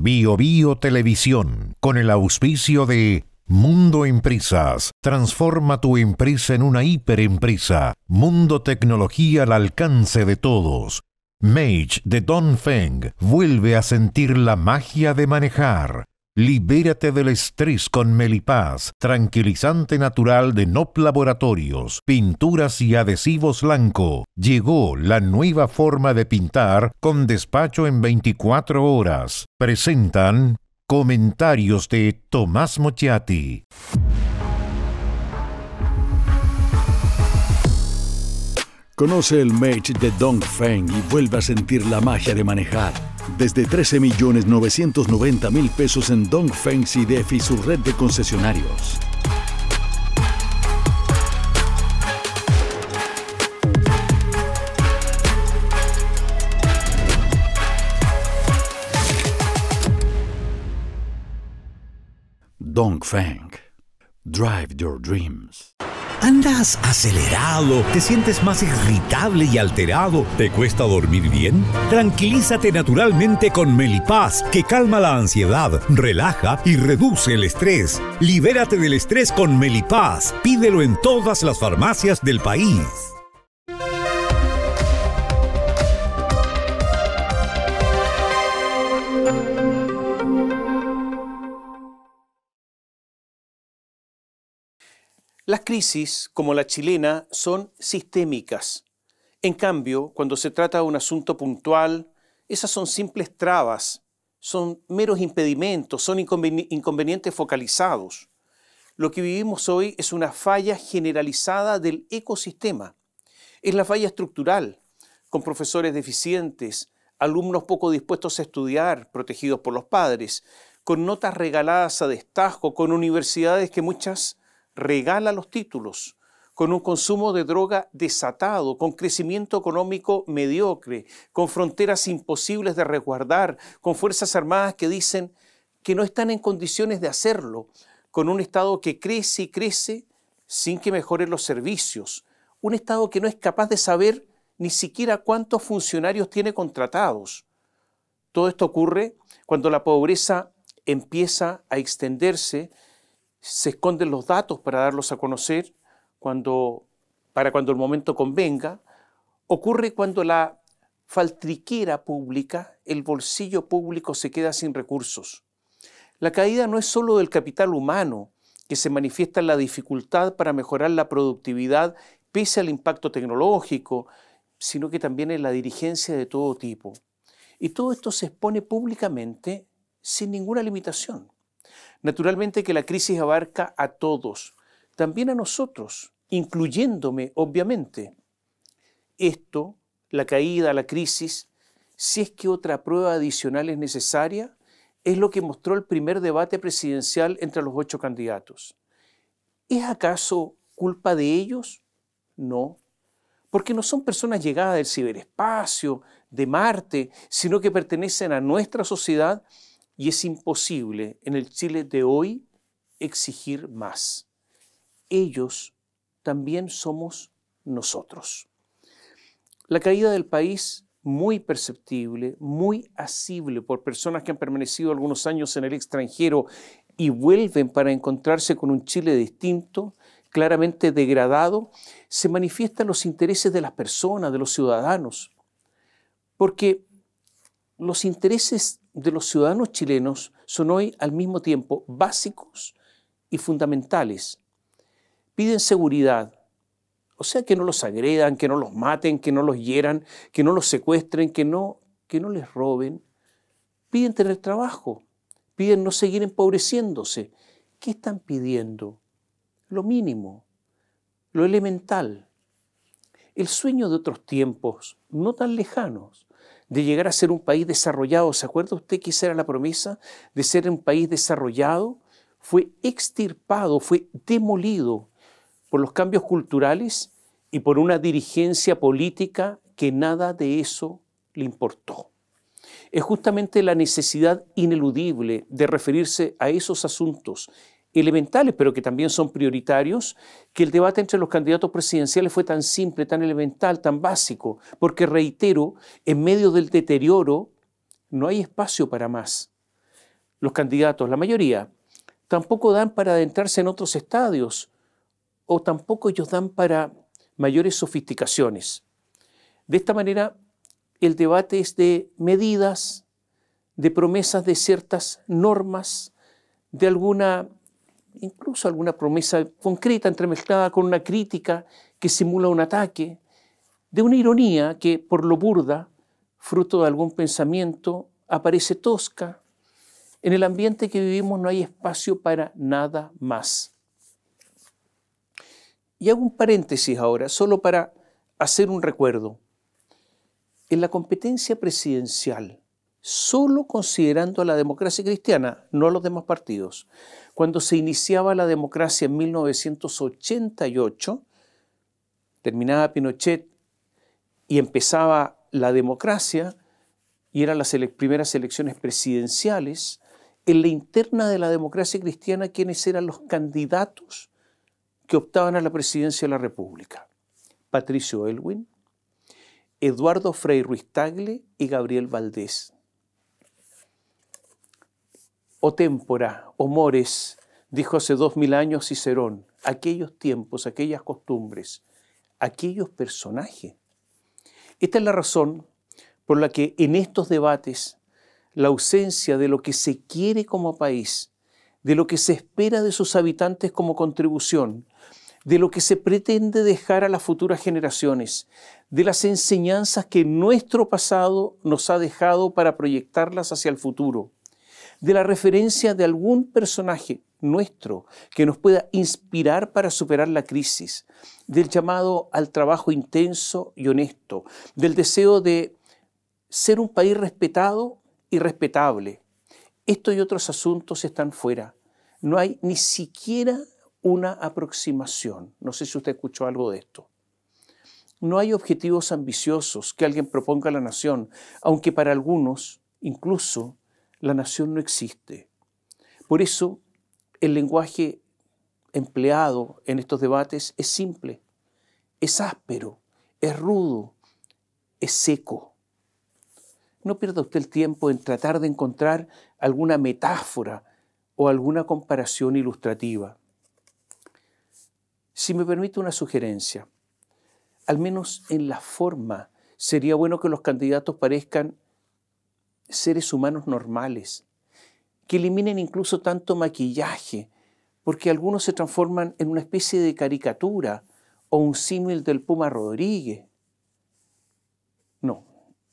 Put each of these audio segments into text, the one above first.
Bio Bio Televisión, con el auspicio de Mundo Empresas. Transforma tu empresa en una hiperempresa. Mundo Tecnología al alcance de todos. Mage de Dongfeng. Vuelve a sentir la magia de manejar. Libérate del estrés con Melipaz, tranquilizante natural de NOP Laboratorios, pinturas y adhesivos Lanco. Llegó la nueva forma de pintar con despacho en 24 horas. Presentan comentarios de Tomás Mochiati. Conoce el Mage de Dongfeng y vuelve a sentir la magia de manejar. Desde 13.990.000 pesos en Dongfeng CIDEF y su red de concesionarios. Dongfeng. Drive your dreams. ¿Andas acelerado? ¿Te sientes más irritable y alterado? ¿Te cuesta dormir bien? Tranquilízate naturalmente con Melipaz, que calma la ansiedad, relaja y reduce el estrés. Libérate del estrés con Melipaz. Pídelo en todas las farmacias del país. Las crisis, como la chilena, son sistémicas. En cambio, cuando se trata de un asunto puntual, esas son simples trabas, son meros impedimentos, son inconvenientes focalizados. Lo que vivimos hoy es una falla generalizada del ecosistema. Es la falla estructural, con profesores deficientes, alumnos poco dispuestos a estudiar, protegidos por los padres, con notas regaladas a destajo, con universidades que muchas regala los títulos, con un consumo de droga desatado, con crecimiento económico mediocre, con fronteras imposibles de resguardar, con fuerzas armadas que dicen que no están en condiciones de hacerlo, con un Estado que crece y crece sin que mejoren los servicios, un Estado que no es capaz de saber ni siquiera cuántos funcionarios tiene contratados. Todo esto ocurre cuando la pobreza empieza a extenderse. Se esconden los datos para darlos a conocer para cuando el momento convenga. Ocurre cuando la faltriquera pública, el bolsillo público se queda sin recursos. La caída no es solo del capital humano, que se manifiesta en la dificultad para mejorar la productividad pese al impacto tecnológico, sino que también en la dirigencia de todo tipo. Y todo esto se expone públicamente sin ninguna limitación. Naturalmente que la crisis abarca a todos, también a nosotros, incluyéndome, obviamente. Esto, la caída, la crisis, si es que otra prueba adicional es necesaria, es lo que mostró el primer debate presidencial entre los 8 candidatos. ¿Es acaso culpa de ellos? No, porque no son personas llegadas del ciberespacio, de Marte, sino que pertenecen a nuestra sociedad. Y es imposible en el Chile de hoy exigir más. Ellos también somos nosotros. La caída del país, muy perceptible, muy asible por personas que han permanecido algunos años en el extranjero y vuelven para encontrarse con un Chile distinto, claramente degradado, se manifiestan los intereses de las personas, de los ciudadanos. Porque los intereses de los ciudadanos chilenos son hoy al mismo tiempo básicos y fundamentales. Piden seguridad, o sea, que no los agredan, que no los maten, que no los hieran, que no los secuestren, que no les roben. Piden tener trabajo, piden no seguir empobreciéndose. ¿Qué están pidiendo? Lo mínimo, lo elemental. El sueño de otros tiempos, no tan lejanos, de llegar a ser un país desarrollado. ¿Se acuerda usted que esa era la promesa de ser un país desarrollado? Fue extirpado, fue demolido por los cambios culturales y por una dirigencia política que nada de eso le importó. Es justamente la necesidad ineludible de referirse a esos asuntos elementales, pero que también son prioritarios, que el debate entre los candidatos presidenciales fue tan simple, tan elemental, tan básico, porque reitero, en medio del deterioro no hay espacio para más. los candidatos, la mayoría, tampoco dan para adentrarse en otros estadios o tampoco ellos dan para mayores sofisticaciones. De esta manera, el debate es de medidas, de promesas de ciertas normas, de incluso alguna promesa concreta entremezclada con una crítica que simula un ataque, de una ironía que, por lo burda, fruto de algún pensamiento, aparece tosca. En el ambiente que vivimos no hay espacio para nada más. Y hago un paréntesis ahora, solo para hacer un recuerdo. En la competencia presidencial, solo considerando a la democracia cristiana, no a los demás partidos, cuando se iniciaba la democracia en 1988, terminaba Pinochet y empezaba la democracia, y eran las primeras elecciones presidenciales, en la interna de la democracia cristiana, ¿quiénes eran los candidatos que optaban a la presidencia de la República? Patricio Aylwin, Eduardo Frei Ruiz-Tagle y Gabriel Valdés. O témpora, o mores, dijo hace 2000 años Cicerón, aquellos tiempos, aquellas costumbres, aquellos personajes. Esta es la razón por la que en estos debates la ausencia de lo que se quiere como país, de lo que se espera de sus habitantes como contribución, de lo que se pretende dejar a las futuras generaciones, de las enseñanzas que nuestro pasado nos ha dejado para proyectarlas hacia el futuro, de la referencia de algún personaje nuestro que nos pueda inspirar para superar la crisis, del llamado al trabajo intenso y honesto, del deseo de ser un país respetado y respetable. Esto y otros asuntos están fuera. No hay ni siquiera una aproximación. No sé si usted escuchó algo de esto. No hay objetivos ambiciosos que alguien proponga a la nación, aunque para algunos, incluso, la nación no existe. Por eso, el lenguaje empleado en estos debates es simple, es áspero, es rudo, es seco. No pierda usted el tiempo en tratar de encontrar alguna metáfora o alguna comparación ilustrativa. Si me permite una sugerencia, al menos en la forma, sería bueno que los candidatos parezcan seres humanos normales, que eliminen incluso tanto maquillaje, porque algunos se transforman en una especie de caricatura o un símil del Puma Rodríguez. No,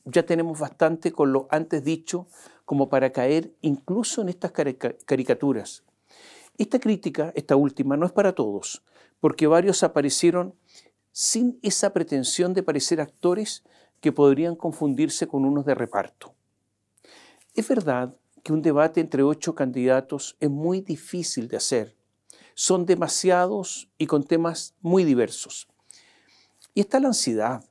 ya tenemos bastante con lo antes dicho como para caer incluso en estas caricaturas. Esta crítica, esta última, no es para todos, porque varios aparecieron sin esa pretensión de parecer actores que podrían confundirse con unos de reparto. Es verdad que un debate entre 8 candidatos es muy difícil de hacer. Son demasiados y con temas muy diversos. Y está la ansiedad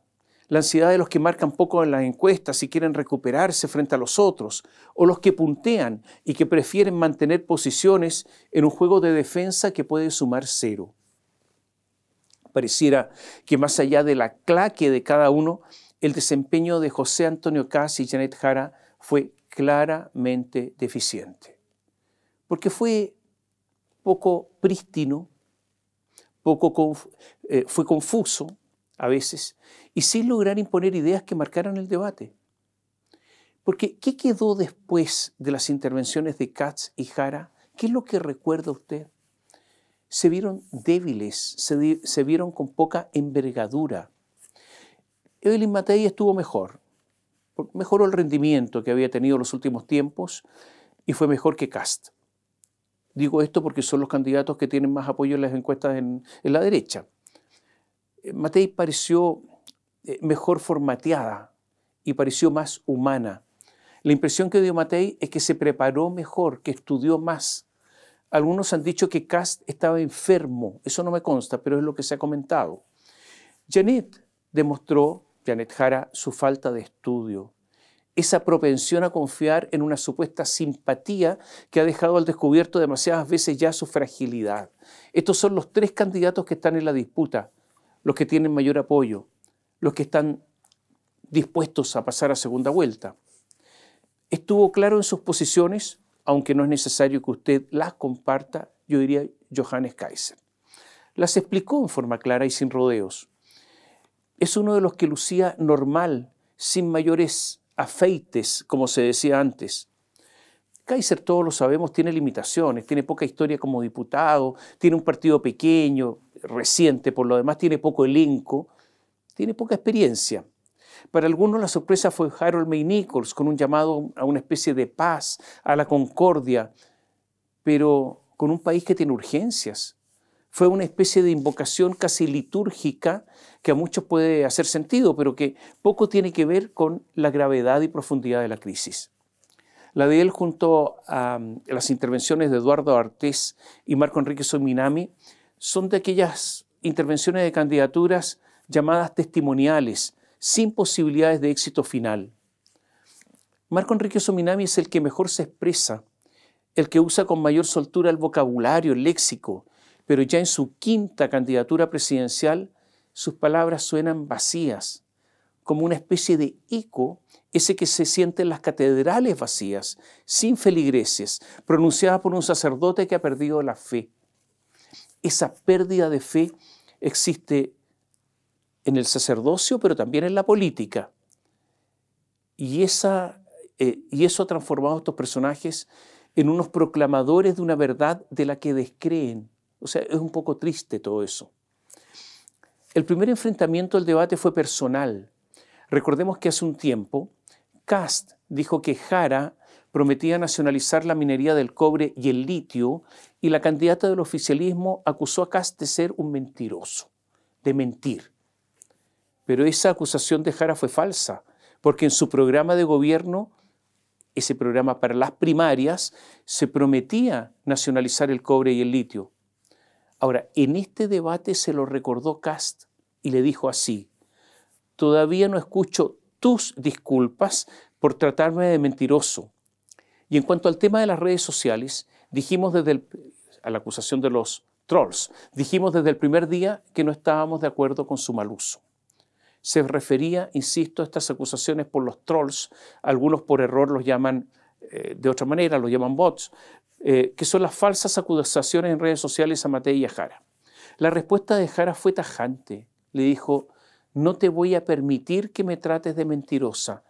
de los que marcan poco en las encuestas y quieren recuperarse frente a los otros, o los que puntean y que prefieren mantener posiciones en un juego de defensa que puede sumar 0. Pareciera que más allá de la claque de cada uno, el desempeño de José Antonio Kast y Janet Jara fue claramente deficiente, porque fue poco prístino, fue confuso a veces, y sin lograr imponer ideas que marcaran el debate. Porque, ¿qué quedó después de las intervenciones de Kast y Jara? ¿Qué es lo que recuerda usted? Se vieron débiles, se vieron con poca envergadura. Evelyn Matei estuvo mejor. Mejoró el rendimiento que había tenido en los últimos tiempos y fue mejor que Kast. Digo esto porque son los candidatos que tienen más apoyo en las encuestas en la derecha. Matei pareció mejor formateada y pareció más humana. La impresión que dio Matei es que se preparó mejor, que estudió más. Algunos han dicho que Kast estaba enfermo. Eso no me consta, pero es lo que se ha comentado. Janet Jara, su falta de estudio, esa propensión a confiar en una supuesta simpatía que ha dejado al descubierto demasiadas veces ya su fragilidad. Estos son los 3 candidatos que están en la disputa, los que tienen mayor apoyo, los que están dispuestos a pasar a segunda vuelta. Estuvo claro en sus posiciones aunque no es necesario que usted las comparta, yo diría Johannes Kaiser. Las explicó en forma clara y sin rodeos. Es uno de los que lucía normal, sin mayores afeites, como se decía antes. Kaiser, todos lo sabemos, tiene limitaciones, tiene poca historia como diputado, tiene un partido pequeño, reciente, por lo demás tiene poco elenco, tiene poca experiencia. Para algunos la sorpresa fue Harold May Nichols con un llamado a una especie de paz, a la concordia, pero con un país que tiene urgencias. Fue una especie de invocación casi litúrgica que a muchos puede hacer sentido, pero que poco tiene que ver con la gravedad y profundidad de la crisis. La de él junto a las intervenciones de Eduardo Artés y Marco Enrique Sominami son de aquellas intervenciones de candidaturas llamadas testimoniales, sin posibilidades de éxito final. Marco Enrique Sominami es el que mejor se expresa, el que usa con mayor soltura el vocabulario, el léxico, pero ya en su quinta candidatura presidencial sus palabras suenan vacías, como una especie de eco, ese que se siente en las catedrales vacías, sin feligreses, pronunciada por un sacerdote que ha perdido la fe. Esa pérdida de fe existe en el sacerdocio, pero también en la política. Y eso ha transformado a estos personajes en unos proclamadores de una verdad de la que descreen. O sea, es un poco triste todo eso. El primer enfrentamiento del debate fue personal. Recordemos que hace un tiempo Kast dijo que Jara prometía nacionalizar la minería del cobre y el litio, y la candidata del oficialismo acusó a Kast de ser un mentiroso, de mentir. Pero esa acusación de Jara fue falsa, porque en su programa de gobierno, ese programa para las primarias, se prometía nacionalizar el cobre y el litio. Ahora, en este debate se lo recordó Kast y le dijo así: todavía no escucho tus disculpas por tratarme de mentiroso. Y en cuanto al tema de las redes sociales, dijimos a la acusación de los trolls, dijimos desde el primer día que no estábamos de acuerdo con su mal uso. Se refería, insisto, a estas acusaciones por los trolls, algunos por error los llaman de otra manera, los llaman bots, que son las falsas acusaciones en redes sociales a Matei y a Jara. La respuesta de Jara fue tajante. Le dijo: no te voy a permitir que me trates de mentirosa,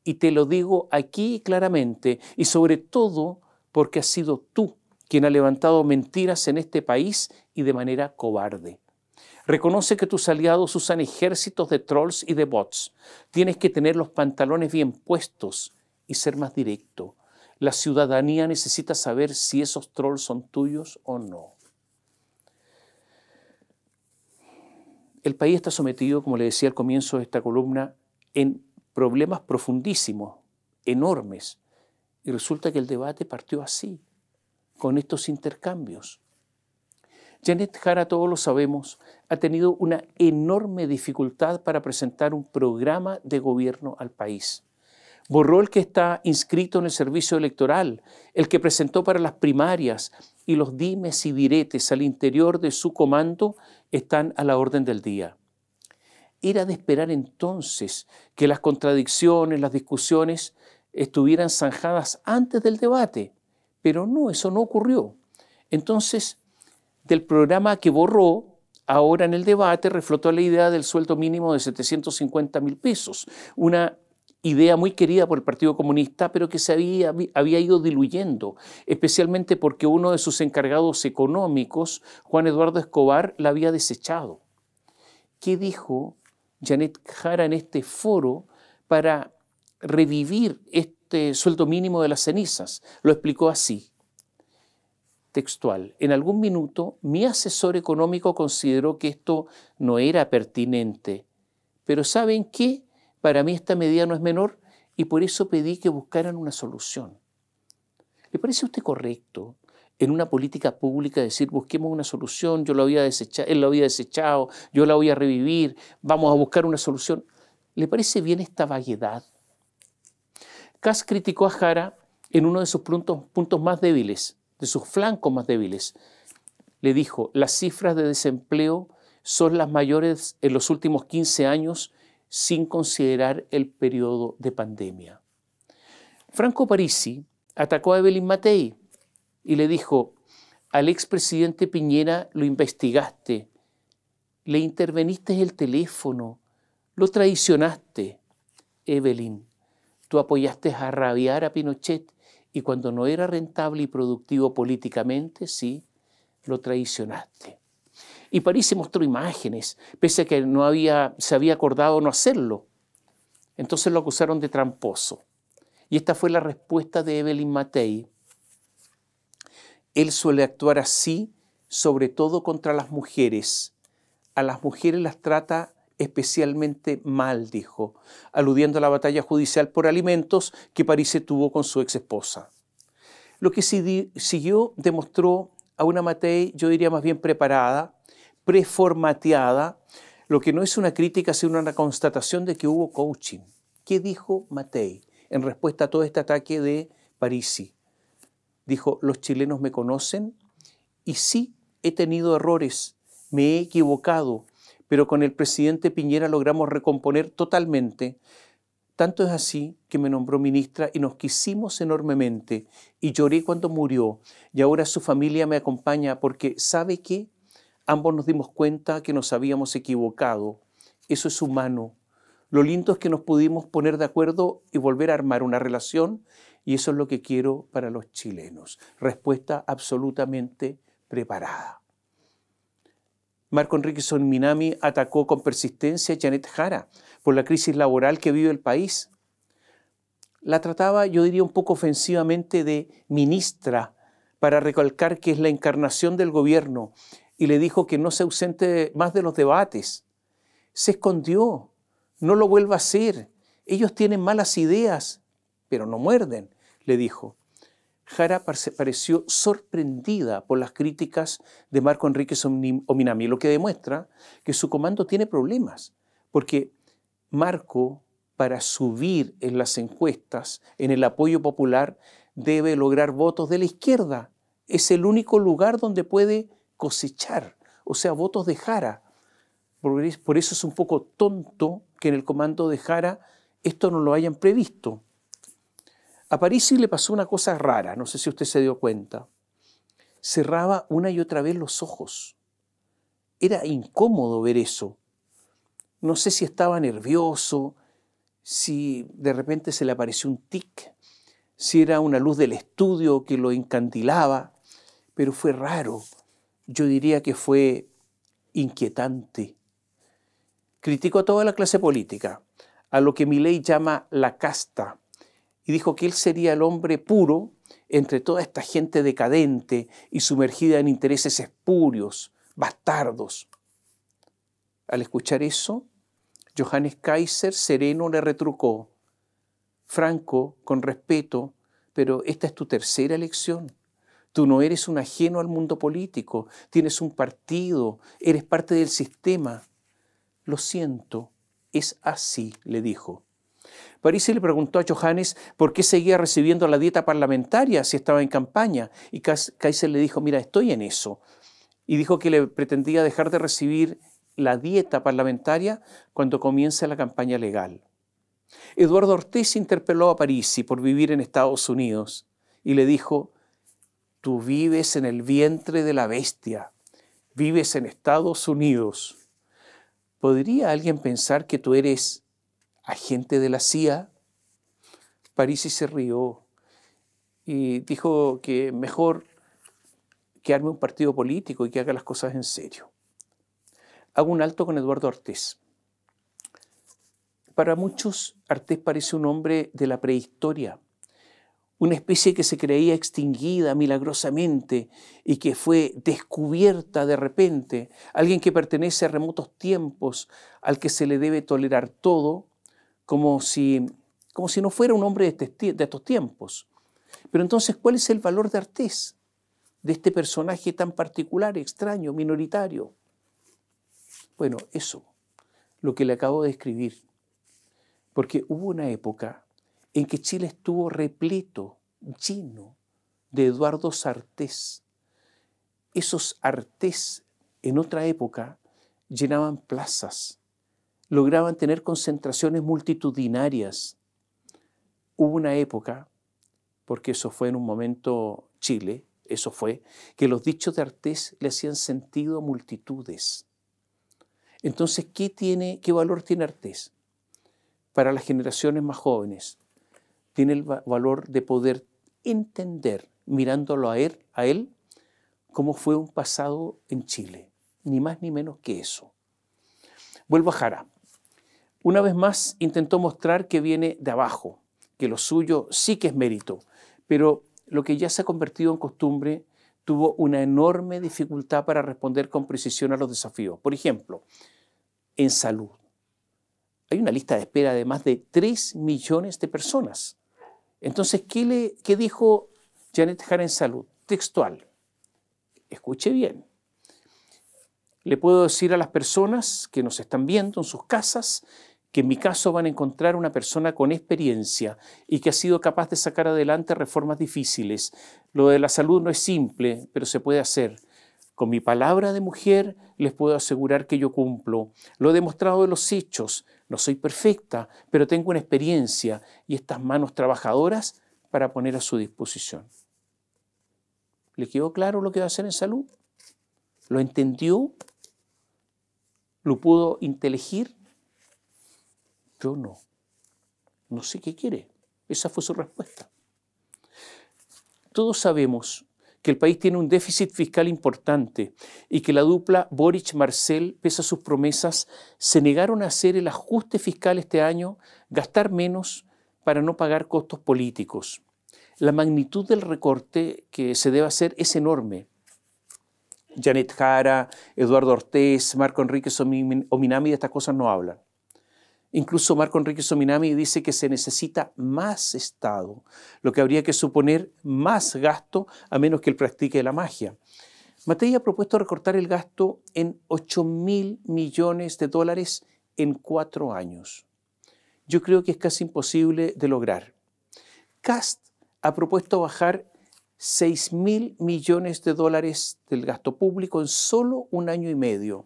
y te lo digo aquí claramente, y sobre todo porque has sido tú quien ha levantado mentiras en este país y de manera cobarde. Reconoce que tus aliados usan ejércitos de trolls y de bots. Tienes que tener los pantalones bien puestos y ser más directo. La ciudadanía necesita saber si esos trolls son tuyos o no. El país está sometido, como le decía al comienzo de esta columna, en problemas profundísimos, enormes. Y resulta que el debate partió así, con estos intercambios. Janet Jara, todos lo sabemos, ha tenido una enorme dificultad para presentar un programa de gobierno al país. Borró el que está inscrito en el servicio electoral, el que presentó para las primarias, y los dimes y diretes al interior de su comando están a la orden del día. Era de esperar entonces que las contradicciones, las discusiones estuvieran zanjadas antes del debate, pero no, eso no ocurrió. Entonces, del programa que borró, ahora en el debate reflotó la idea del sueldo mínimo de 750.000 pesos, una idea muy querida por el Partido Comunista, pero que se había ido diluyendo, especialmente porque uno de sus encargados económicos, Juan Eduardo Escobar, la había desechado. ¿Qué dijo Janet Jara en este foro para revivir este sueldo mínimo de las cenizas? Lo explicó así, textual: en algún minuto mi asesor económico consideró que esto no era pertinente, pero ¿saben qué? Para mí esta medida no es menor y por eso pedí que buscaran una solución. ¿Le parece a usted correcto en una política pública decir busquemos una solución, yo lo había desechado, él lo había desechado, yo la voy a revivir, vamos a buscar una solución? ¿Le parece bien esta vaguedad? Kast criticó a Jara en uno de sus puntos más débiles, de sus flancos más débiles. Le dijo: las cifras de desempleo son las mayores en los últimos 15 años sin considerar el periodo de pandemia. Franco Parisi, atacó a Evelyn Matei y le dijo: al expresidente Piñera lo investigaste, le interveniste el teléfono, lo traicionaste. Evelyn, tú apoyaste a rabiar a Pinochet y cuando no era rentable y productivo políticamente, sí, lo traicionaste. Y Parisi mostró imágenes, pese a que se había acordado no hacerlo. Entonces lo acusaron de tramposo. Y esta fue la respuesta de Evelyn Matei. Él suele actuar así, sobre todo contra las mujeres. A las mujeres las trata especialmente mal, dijo, aludiendo a la batalla judicial por alimentos que Parisi tuvo con su ex esposa. Lo que siguió demostró a una Matei, yo diría más bien preparada, preformateada, lo que no es una crítica, sino una constatación de que hubo coaching. ¿Qué dijo Matei en respuesta a todo este ataque de Parisi? Dijo: los chilenos me conocen y sí, he tenido errores, me he equivocado, pero con el presidente Piñera logramos recomponer totalmente. Tanto es así que me nombró ministra y nos quisimos enormemente y lloré cuando murió y ahora su familia me acompaña porque, ¿sabe qué? Ambos nos dimos cuenta que nos habíamos equivocado. Eso es humano. Lo lindo es que nos pudimos poner de acuerdo y volver a armar una relación y eso es lo que quiero para los chilenos. Respuesta absolutamente preparada. Marco Enrique Minami atacó con persistencia a Janet Jara por la crisis laboral que vive el país. La trataba, yo diría un poco ofensivamente, de ministra para recalcar que es la encarnación del gobierno y le dijo que no se ausente más de los debates. Se escondió, no lo vuelva a hacer. Ellos tienen malas ideas, pero no muerden, le dijo. Jara pareció sorprendida por las críticas de Marco Enrique Minami, lo que demuestra que su comando tiene problemas, porque Marco, para subir en las encuestas, en el apoyo popular, debe lograr votos de la izquierda. Es el único lugar donde puede cosechar, o sea, votos de Jara. Por eso es un poco tonto que en el comando de Jara esto no lo hayan previsto. A Parisi le pasó una cosa rara, no sé si usted se dio cuenta. Cerraba una y otra vez los ojos. Era incómodo ver eso. No sé si estaba nervioso, si de repente se le apareció un tic, si era una luz del estudio que lo encandilaba, pero fue raro. Yo diría que fue inquietante. Criticó a toda la clase política, a lo que Milei llama la casta, y dijo que él sería el hombre puro entre toda esta gente decadente y sumergida en intereses espurios, bastardos. Al escuchar eso, Johannes Kaiser sereno le retrucó: Franco, con respeto, pero esta es tu tercera elección. Tú no eres un ajeno al mundo político, tienes un partido, eres parte del sistema. Lo siento, es así, le dijo. Parisi le preguntó a Johannes por qué seguía recibiendo la dieta parlamentaria si estaba en campaña, y Kaiser le dijo: mira, estoy en eso. Y dijo que le pretendía dejar de recibir la dieta parlamentaria cuando comience la campaña legal. Eduardo Ortiz interpeló a Parisi por vivir en Estados Unidos y le dijo: tú vives en el vientre de la bestia, vives en Estados Unidos. ¿Podría alguien pensar que tú eres agente de la CIA? Parisi se rió y dijo que mejor que arme un partido político y que haga las cosas en serio. Hago un alto con Eduardo Ortiz. Para muchos, Artés parece un hombre de la prehistoria, una especie que se creía extinguida milagrosamente y que fue descubierta de repente, alguien que pertenece a remotos tiempos, al que se le debe tolerar todo, como si no fuera un hombre de estos tiempos. Pero entonces, ¿cuál es el valor de Artés, de este personaje tan particular, extraño, minoritario? Bueno, eso, lo que le acabo de escribir. Porque hubo una época en que Chile estuvo repleto, lleno de Eduardos Artés. Esos Artés en otra época llenaban plazas, lograban tener concentraciones multitudinarias. Hubo una época porque eso fue en un momento Chile, eso fue, que los dichos de Artés le hacían sentido a multitudes. Entonces, ¿qué valor tiene Artés? Para las generaciones más jóvenes, tiene el valor de poder entender, mirándolo a él, cómo fue un pasado en Chile, ni más ni menos que eso. Vuelvo a Jara. Una vez más intentó mostrar que viene de abajo, que lo suyo sí que es mérito, pero lo que ya se ha convertido en costumbre tuvo una enorme dificultad para responder con precisión a los desafíos. Por ejemplo, en salud. Hay una lista de espera de más de 3 millones de personas. Entonces, ¿qué dijo Janet Jara en salud? Textual. Escuche bien. Le puedo decir a las personas que nos están viendo en sus casas que en mi caso van a encontrar una persona con experiencia y que ha sido capaz de sacar adelante reformas difíciles. Lo de la salud no es simple, pero se puede hacer. Con mi palabra de mujer les puedo asegurar que yo cumplo. Lo he demostrado en los hechos. No soy perfecta, pero tengo una experiencia y estas manos trabajadoras para poner a su disposición. ¿Le quedó claro lo que va a hacer en salud? ¿Lo entendió? ¿Lo pudo inteligir? Yo no. No sé qué quiere. Esa fue su respuesta. Todos sabemos que el país tiene un déficit fiscal importante y que la dupla Boric-Marcel, pese a sus promesas, se negaron a hacer el ajuste fiscal este año, gastar menos para no pagar costos políticos. La magnitud del recorte que se debe hacer es enorme. Janet Jara, Eduardo Ortiz, Marco Enríquez Ominami de estas cosas no hablan. Incluso Marco Enríquez Ominami dice que se necesita más Estado, lo que habría que suponer más gasto a menos que él practique la magia. Matei ha propuesto recortar el gasto en 8.000 millones de dólares en 4 años. Yo creo que es casi imposible de lograr. Kast ha propuesto bajar 6.000 millones de dólares del gasto público en solo 1 año y medio.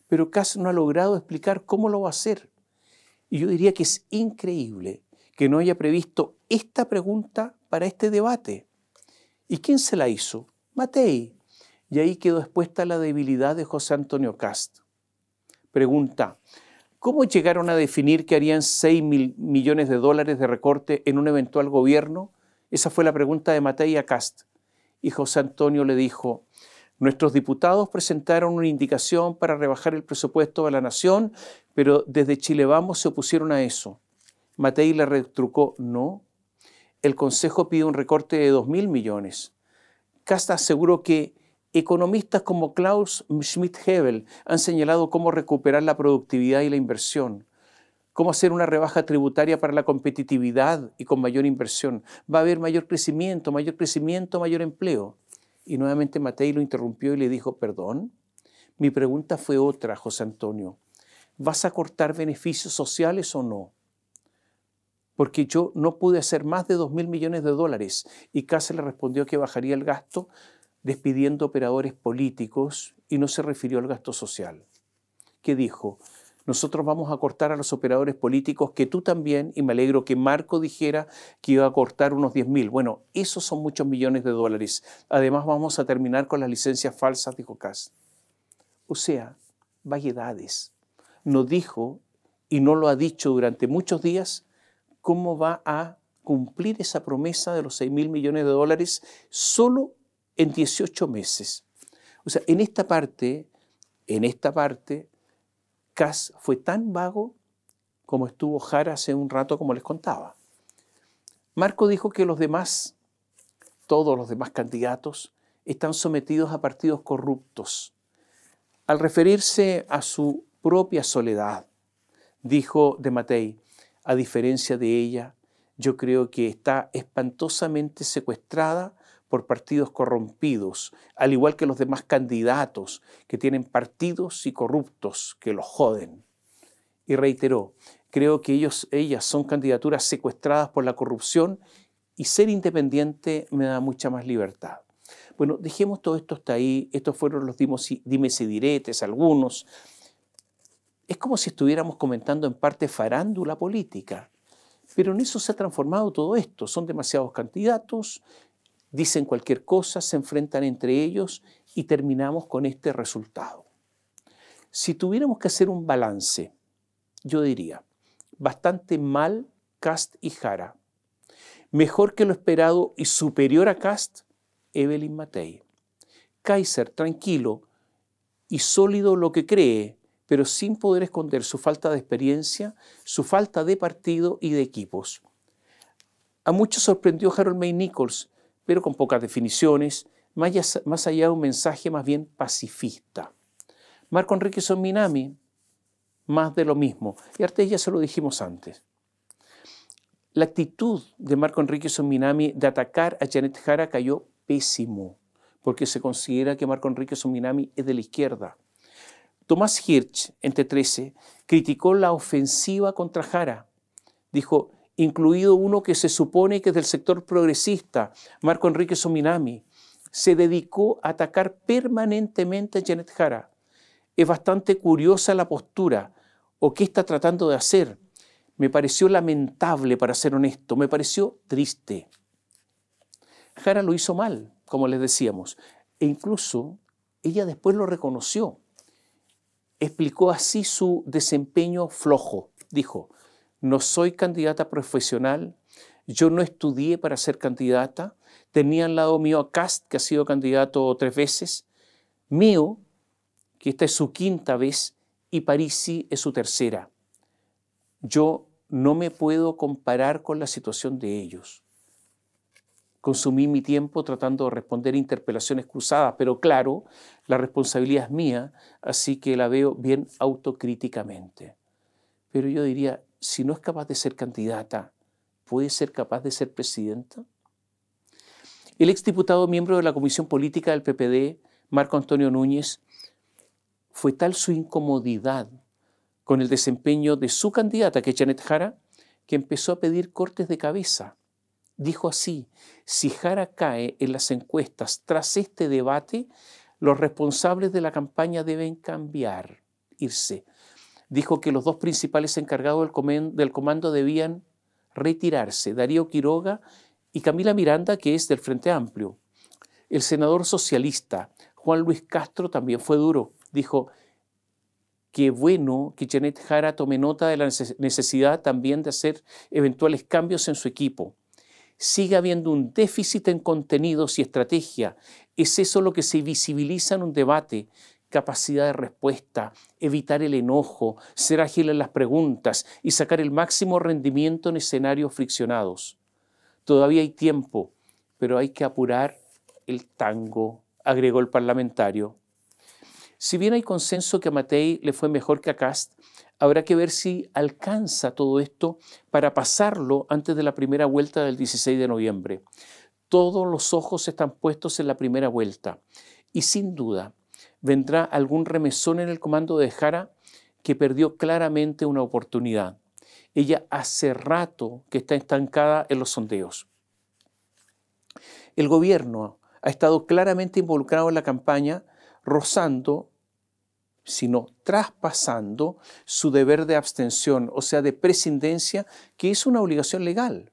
Pero Kast no ha logrado explicar cómo lo va a hacer. Y yo diría que es increíble que no haya previsto esta pregunta para este debate. ¿Y quién se la hizo? Matei. Y ahí quedó expuesta la debilidad de José Antonio Kast. Pregunta, ¿cómo llegaron a definir que harían 6.000 millones de dólares de recorte en un eventual gobierno? Esa fue la pregunta de Matei a Kast. Y José Antonio le dijo, nuestros diputados presentaron una indicación para rebajar el presupuesto de la nación, pero desde Chile Vamos se opusieron a eso. Matei le retrucó, no, el Consejo pide un recorte de 2.000 millones. Kast aseguró que economistas como Klaus Schmidt-Hebel han señalado cómo recuperar la productividad y la inversión, cómo hacer una rebaja tributaria para la competitividad y con mayor inversión. Va a haber mayor crecimiento, mayor empleo. Y nuevamente Matei lo interrumpió y le dijo, perdón, mi pregunta fue otra, José Antonio. ¿Vas a cortar beneficios sociales o no? Porque yo no pude hacer más de 2.000 millones de dólares. Y Kast le respondió que bajaría el gasto despidiendo operadores políticos y no se refirió al gasto social. ¿Qué dijo? Nosotros vamos a cortar a los operadores políticos que tú también, y me alegro que Marco dijera que iba a cortar unos 10.000. Bueno, esos son muchos millones de dólares. Además vamos a terminar con las licencias falsas, dijo Kast. O sea, vaguedades. No dijo, y no lo ha dicho durante muchos días, cómo va a cumplir esa promesa de los 6.000 millones de dólares solo en 18 meses. O sea, en esta parte, Kast fue tan vago como estuvo Jara hace un rato, como les contaba. Marco dijo que todos los demás candidatos, están sometidos a partidos corruptos. Al referirse a su propia soledad, dijo de Matei, a diferencia de ella, yo creo que está espantosamente secuestrada por partidos corrompidos, al igual que los demás candidatos que tienen partidos y corruptos que los joden. Y reiteró, creo que ellas son candidaturas secuestradas por la corrupción y ser independiente me da mucha más libertad. Bueno, dejemos todo esto hasta ahí. Estos fueron los dimes y diretes, algunos. Es como si estuviéramos comentando en parte farándula política. Pero en eso se ha transformado todo esto. Son demasiados candidatos, dicen cualquier cosa, se enfrentan entre ellos y terminamos con este resultado. Si tuviéramos que hacer un balance, yo diría, bastante mal Kast y Jara. Mejor que lo esperado y superior a Kast, Evelyn Matei. Kaiser, tranquilo y sólido lo que cree, pero sin poder esconder su falta de experiencia, su falta de partido y de equipos. A muchos sorprendió Harold May Nichols, pero con pocas definiciones, más allá de un mensaje más bien pacifista. Marco Enrique Sonminami, más de lo mismo. Y Artés ya se lo dijimos antes. La actitud de Marco Enrique Sonminami de atacar a Janet Jara cayó pésimo, porque se considera que Marco Enrique Sonminami es de la izquierda. Tomás Hirsch, en T13, criticó la ofensiva contra Jara. Dijo, incluido uno que se supone que es del sector progresista, Marco Enrique Sonminami, se dedicó a atacar permanentemente a Janet Jara. Es bastante curiosa la postura, o qué está tratando de hacer. Me pareció lamentable, para ser honesto, me pareció triste. Jara lo hizo mal, como les decíamos, e incluso ella después lo reconoció. Explicó así su desempeño flojo. Dijo, no soy candidata profesional, yo no estudié para ser candidata, tenía al lado mío a Kast, que ha sido candidato 3 veces, mío, que esta es su 5ª vez, y Parisi es su 3ª. Yo no me puedo comparar con la situación de ellos. Consumí mi tiempo tratando de responder interpelaciones cruzadas, pero claro, la responsabilidad es mía, así que la veo bien autocríticamente. Pero yo diría, si no es capaz de ser candidata, ¿puede ser capaz de ser presidenta? El exdiputado miembro de la Comisión Política del PPD, Marco Antonio Núñez, fue tal su incomodidad con el desempeño de su candidata, que es Janet Jara, que empezó a pedir cortes de cabeza. Dijo así, si Jara cae en las encuestas tras este debate, los responsables de la campaña deben cambiar, irse. Dijo que los 2 principales encargados del comando debían retirarse, Darío Quiroga y Camila Miranda, que es del Frente Amplio. El senador socialista Juan Luis Castro también fue duro. Dijo, qué bueno que Janet Jara tome nota de la necesidad también de hacer eventuales cambios en su equipo. Sigue habiendo un déficit en contenidos y estrategia. ¿Es eso lo que se visibiliza en un debate? Capacidad de respuesta, evitar el enojo, ser ágil en las preguntas y sacar el máximo rendimiento en escenarios friccionados. Todavía hay tiempo, pero hay que apurar el tango, agregó el parlamentario. Si bien hay consenso que a Matei le fue mejor que a Kast, habrá que ver si alcanza todo esto para pasarlo antes de la primera vuelta del 16 de noviembre. Todos los ojos están puestos en la primera vuelta y sin duda vendrá algún remesón en el comando de Jara que perdió claramente una oportunidad. Ella hace rato que está estancada en los sondeos. El gobierno ha estado claramente involucrado en la campaña, rozando, sino traspasando su deber de abstención, o sea, de prescindencia, que es una obligación legal.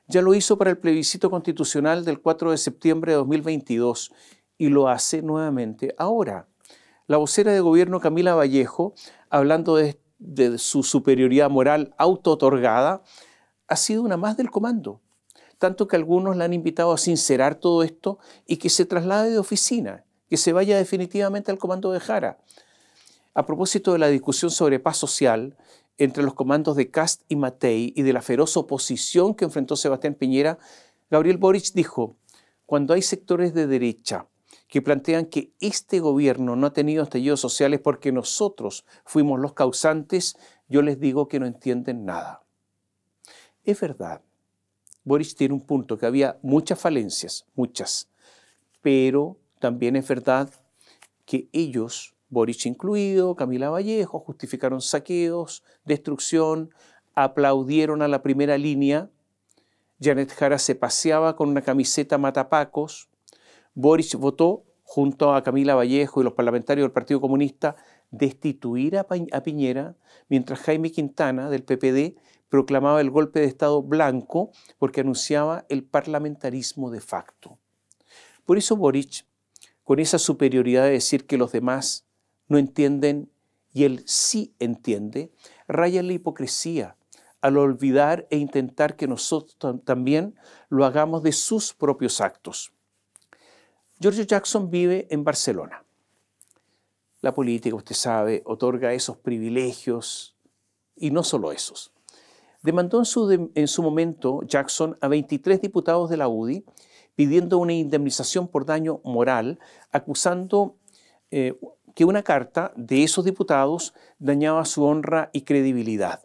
Ya lo hizo para el plebiscito constitucional del 4 de septiembre de 2022 y lo hace nuevamente ahora. La vocera de gobierno Camila Vallejo, hablando de su superioridad moral auto-otorgada, ha sido una más del comando, tanto que algunos la han invitado a sincerar todo esto y que se traslade de oficina, que se vaya definitivamente al comando de Jara. A propósito de la discusión sobre paz social entre los comandos de Kast y Matei y de la feroz oposición que enfrentó Sebastián Piñera, Gabriel Boric dijo, cuando hay sectores de derecha que plantean que este gobierno no ha tenido estallidos sociales porque nosotros fuimos los causantes, yo les digo que no entienden nada. Es verdad, Boric tiene un punto, que había muchas falencias, muchas, pero también es verdad que ellos, Boric incluido, Camila Vallejo, justificaron saqueos, destrucción, aplaudieron a la primera línea. Janet Jara se paseaba con una camiseta matapacos. Boric votó, junto a Camila Vallejo y los parlamentarios del Partido Comunista, destituir a Piñera, mientras Jaime Quintana, del PPD, proclamaba el golpe de Estado blanco porque anunciaba el parlamentarismo de facto. Por eso Boric, con esa superioridad de decir que los demás no entienden y él sí entiende, raya en la hipocresía al olvidar e intentar que nosotros también lo hagamos de sus propios actos. Giorgio Jackson vive en Barcelona. La política, usted sabe, otorga esos privilegios y no solo esos. Demandó en su momento Jackson a 23 diputados de la UDI pidiendo una indemnización por daño moral, acusando que una carta de esos diputados dañaba su honra y credibilidad.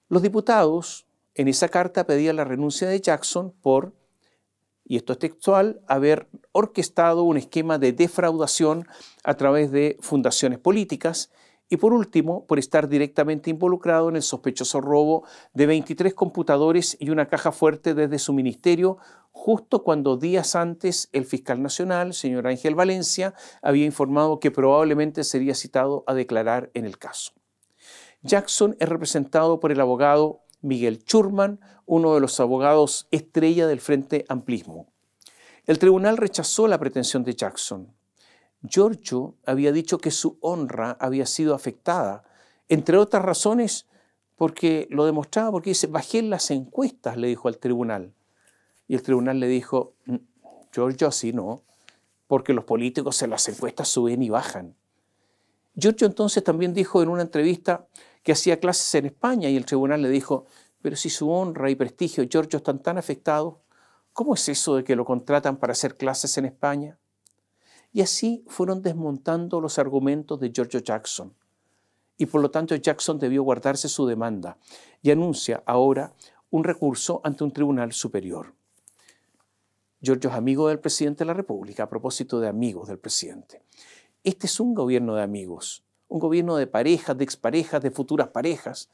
Los diputados en esa carta pedían la renuncia de Jackson por, y esto es textual, haber orquestado un esquema de defraudación a través de fundaciones políticas y por último, por estar directamente involucrado en el sospechoso robo de 23 computadores y una caja fuerte desde su ministerio, justo cuando días antes el fiscal nacional, señor Ángel Valencia, había informado que probablemente sería citado a declarar en el caso. Jackson es representado por el abogado Miguel Schurman, uno de los abogados estrella del Frente Amplismo. El tribunal rechazó la pretensión de Jackson. Giorgio había dicho que su honra había sido afectada, entre otras razones porque lo demostraba, porque dice, bajé en las encuestas, le dijo al tribunal. Y el tribunal le dijo, Giorgio, así no, porque los políticos en las encuestas suben y bajan. Giorgio entonces también dijo en una entrevista que hacía clases en España y el tribunal le dijo, pero si su honra y prestigio, Giorgio, están tan afectados, ¿cómo es eso de que lo contratan para hacer clases en España? Y así fueron desmontando los argumentos de Giorgio Jackson. Y por lo tanto Jackson debió guardarse su demanda y anuncia ahora un recurso ante un tribunal superior. Giorgio es amigo del presidente de la República, a propósito de amigos del presidente. Este es un gobierno de amigos, un gobierno de parejas, de exparejas, de futuras parejas,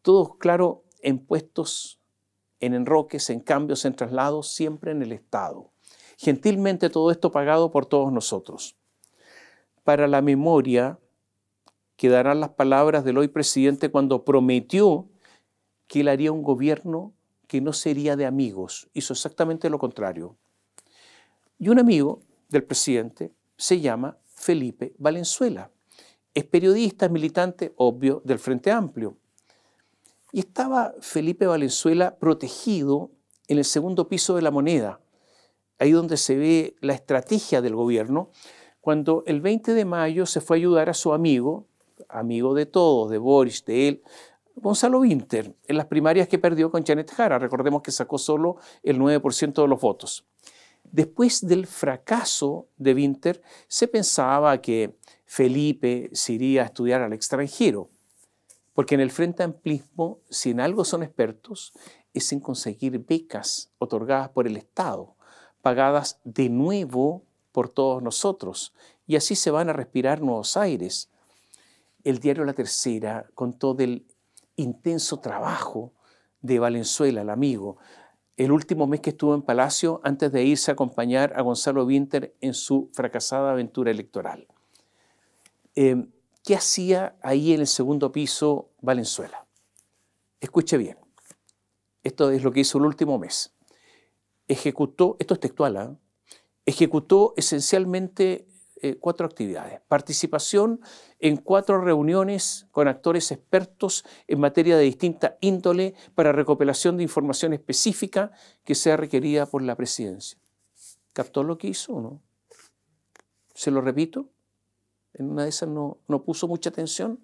todos, claro, en puestos, en enroques, en cambios, en traslados, siempre en el Estado. Gentilmente todo esto pagado por todos nosotros. Para la memoria quedarán las palabras del hoy presidente cuando prometió que él haría un gobierno que no sería de amigos. Hizo exactamente lo contrario. Y un amigo del presidente se llama Felipe Valenzuela. Es periodista, es militante, obvio, del Frente Amplio. Y estaba Felipe Valenzuela protegido en el segundo piso de La Moneda, ahí donde se ve la estrategia del gobierno, cuando el 20 de mayo se fue a ayudar a su amigo de todos, de Boris, de él, Gonzalo Winter, en las primarias que perdió con Janet Jara. Recordemos que sacó solo el 9% de los votos. Después del fracaso de Winter, se pensaba que Felipe se iría a estudiar al extranjero, porque en el Frente Amplismo, si en algo son expertos, es en conseguir becas otorgadas por el Estado, pagadas de nuevo por todos nosotros, y así se van a respirar nuevos aires. El diario La Tercera contó del intenso trabajo de Valenzuela, el amigo, el último mes que estuvo en Palacio antes de irse a acompañar a Gonzalo Winter en su fracasada aventura electoral. ¿Qué hacía ahí en el segundo piso Valenzuela? Escuche bien, esto es lo que hizo el último mes. Ejecutó, esto es textual, ejecutó esencialmente 4 actividades. Participación en 4 reuniones con actores expertos en materia de distinta índole para recopilación de información específica que sea requerida por la presidencia. ¿Captó lo que hizo o no? ¿Se lo repito? En una de esas no puso mucha atención.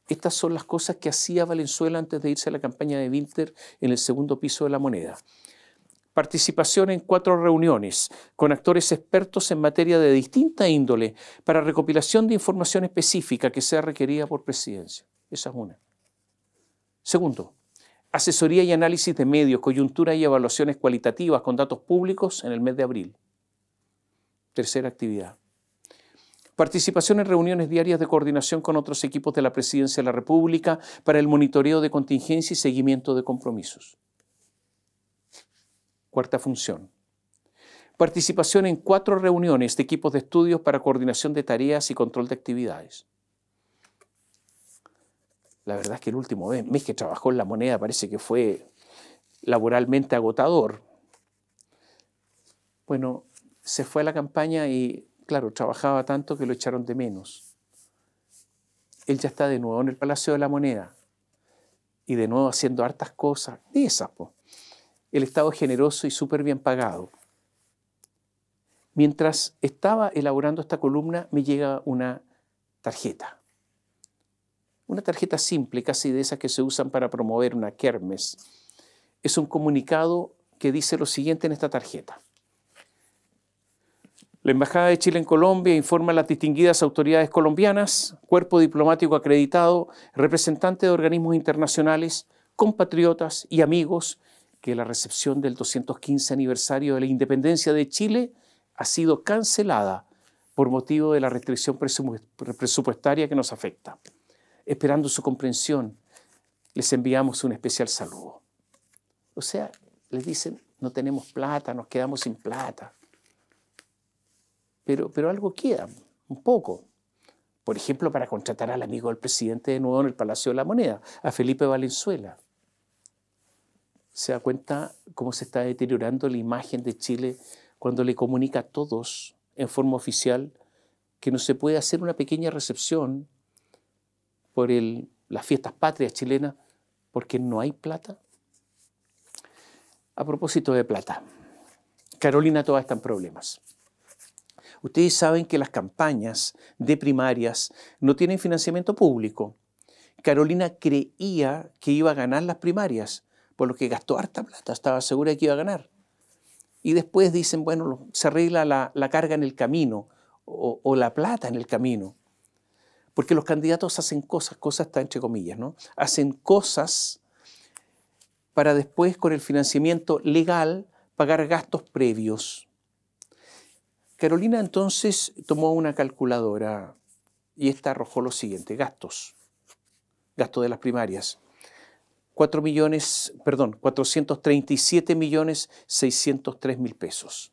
Estas son las cosas que hacía Valenzuela antes de irse a la campaña de Winter en el segundo piso de La Moneda. Participación en 4 reuniones con actores expertos en materia de distinta índole para recopilación de información específica que sea requerida por presidencia. Esa es una. Segundo, asesoría y análisis de medios, coyuntura y evaluaciones cualitativas con datos públicos en el mes de abril. Tercera actividad. Participación en reuniones diarias de coordinación con otros equipos de la Presidencia de la República para el monitoreo de contingencia y seguimiento de compromisos. Cuarta función. Participación en 4 reuniones de equipos de estudios para coordinación de tareas y control de actividades. La verdad es que el último mes que trabajó en La Moneda parece que fue laboralmente agotador. Bueno, se fue a la campaña y, claro, trabajaba tanto que lo echaron de menos. Él ya está de nuevo en el Palacio de la Moneda y de nuevo haciendo hartas cosas de esas, po. El Estado es generoso y súper bien pagado. Mientras estaba elaborando esta columna, me llega una tarjeta. Una tarjeta simple, casi de esas que se usan para promover una kermes. Es un comunicado que dice lo siguiente en esta tarjeta. La Embajada de Chile en Colombia informa a las distinguidas autoridades colombianas, cuerpo diplomático acreditado, representantes de organismos internacionales, compatriotas y amigos, que la recepción del 215 aniversario de la independencia de Chile ha sido cancelada por motivo de la restricción presupuestaria que nos afecta. Esperando su comprensión, les enviamos un especial saludo. O sea, les dicen, no tenemos plata, nos quedamos sin plata. Pero algo queda, un poco. Por ejemplo, para contratar al amigo del presidente de nuevo en el Palacio de la Moneda, a Felipe Valenzuela. ¿Se da cuenta cómo se está deteriorando la imagen de Chile cuando le comunica a todos en forma oficial que no se puede hacer una pequeña recepción por las fiestas patrias chilenas porque no hay plata? A propósito de plata, Carolina Toá está en problemas. Ustedes saben que las campañas de primarias no tienen financiamiento público. Carolina creía que iba a ganar las primarias, por lo que gastó harta plata, estaba segura de que iba a ganar. Y después dicen, bueno, se arregla la carga en el camino o la plata en el camino. Porque los candidatos hacen cosas está entre comillas, ¿no? Hacen cosas para después, con el financiamiento legal, pagar gastos previos. Carolina entonces tomó una calculadora y esta arrojó lo siguiente: gasto de las primarias, 437.603.000 pesos.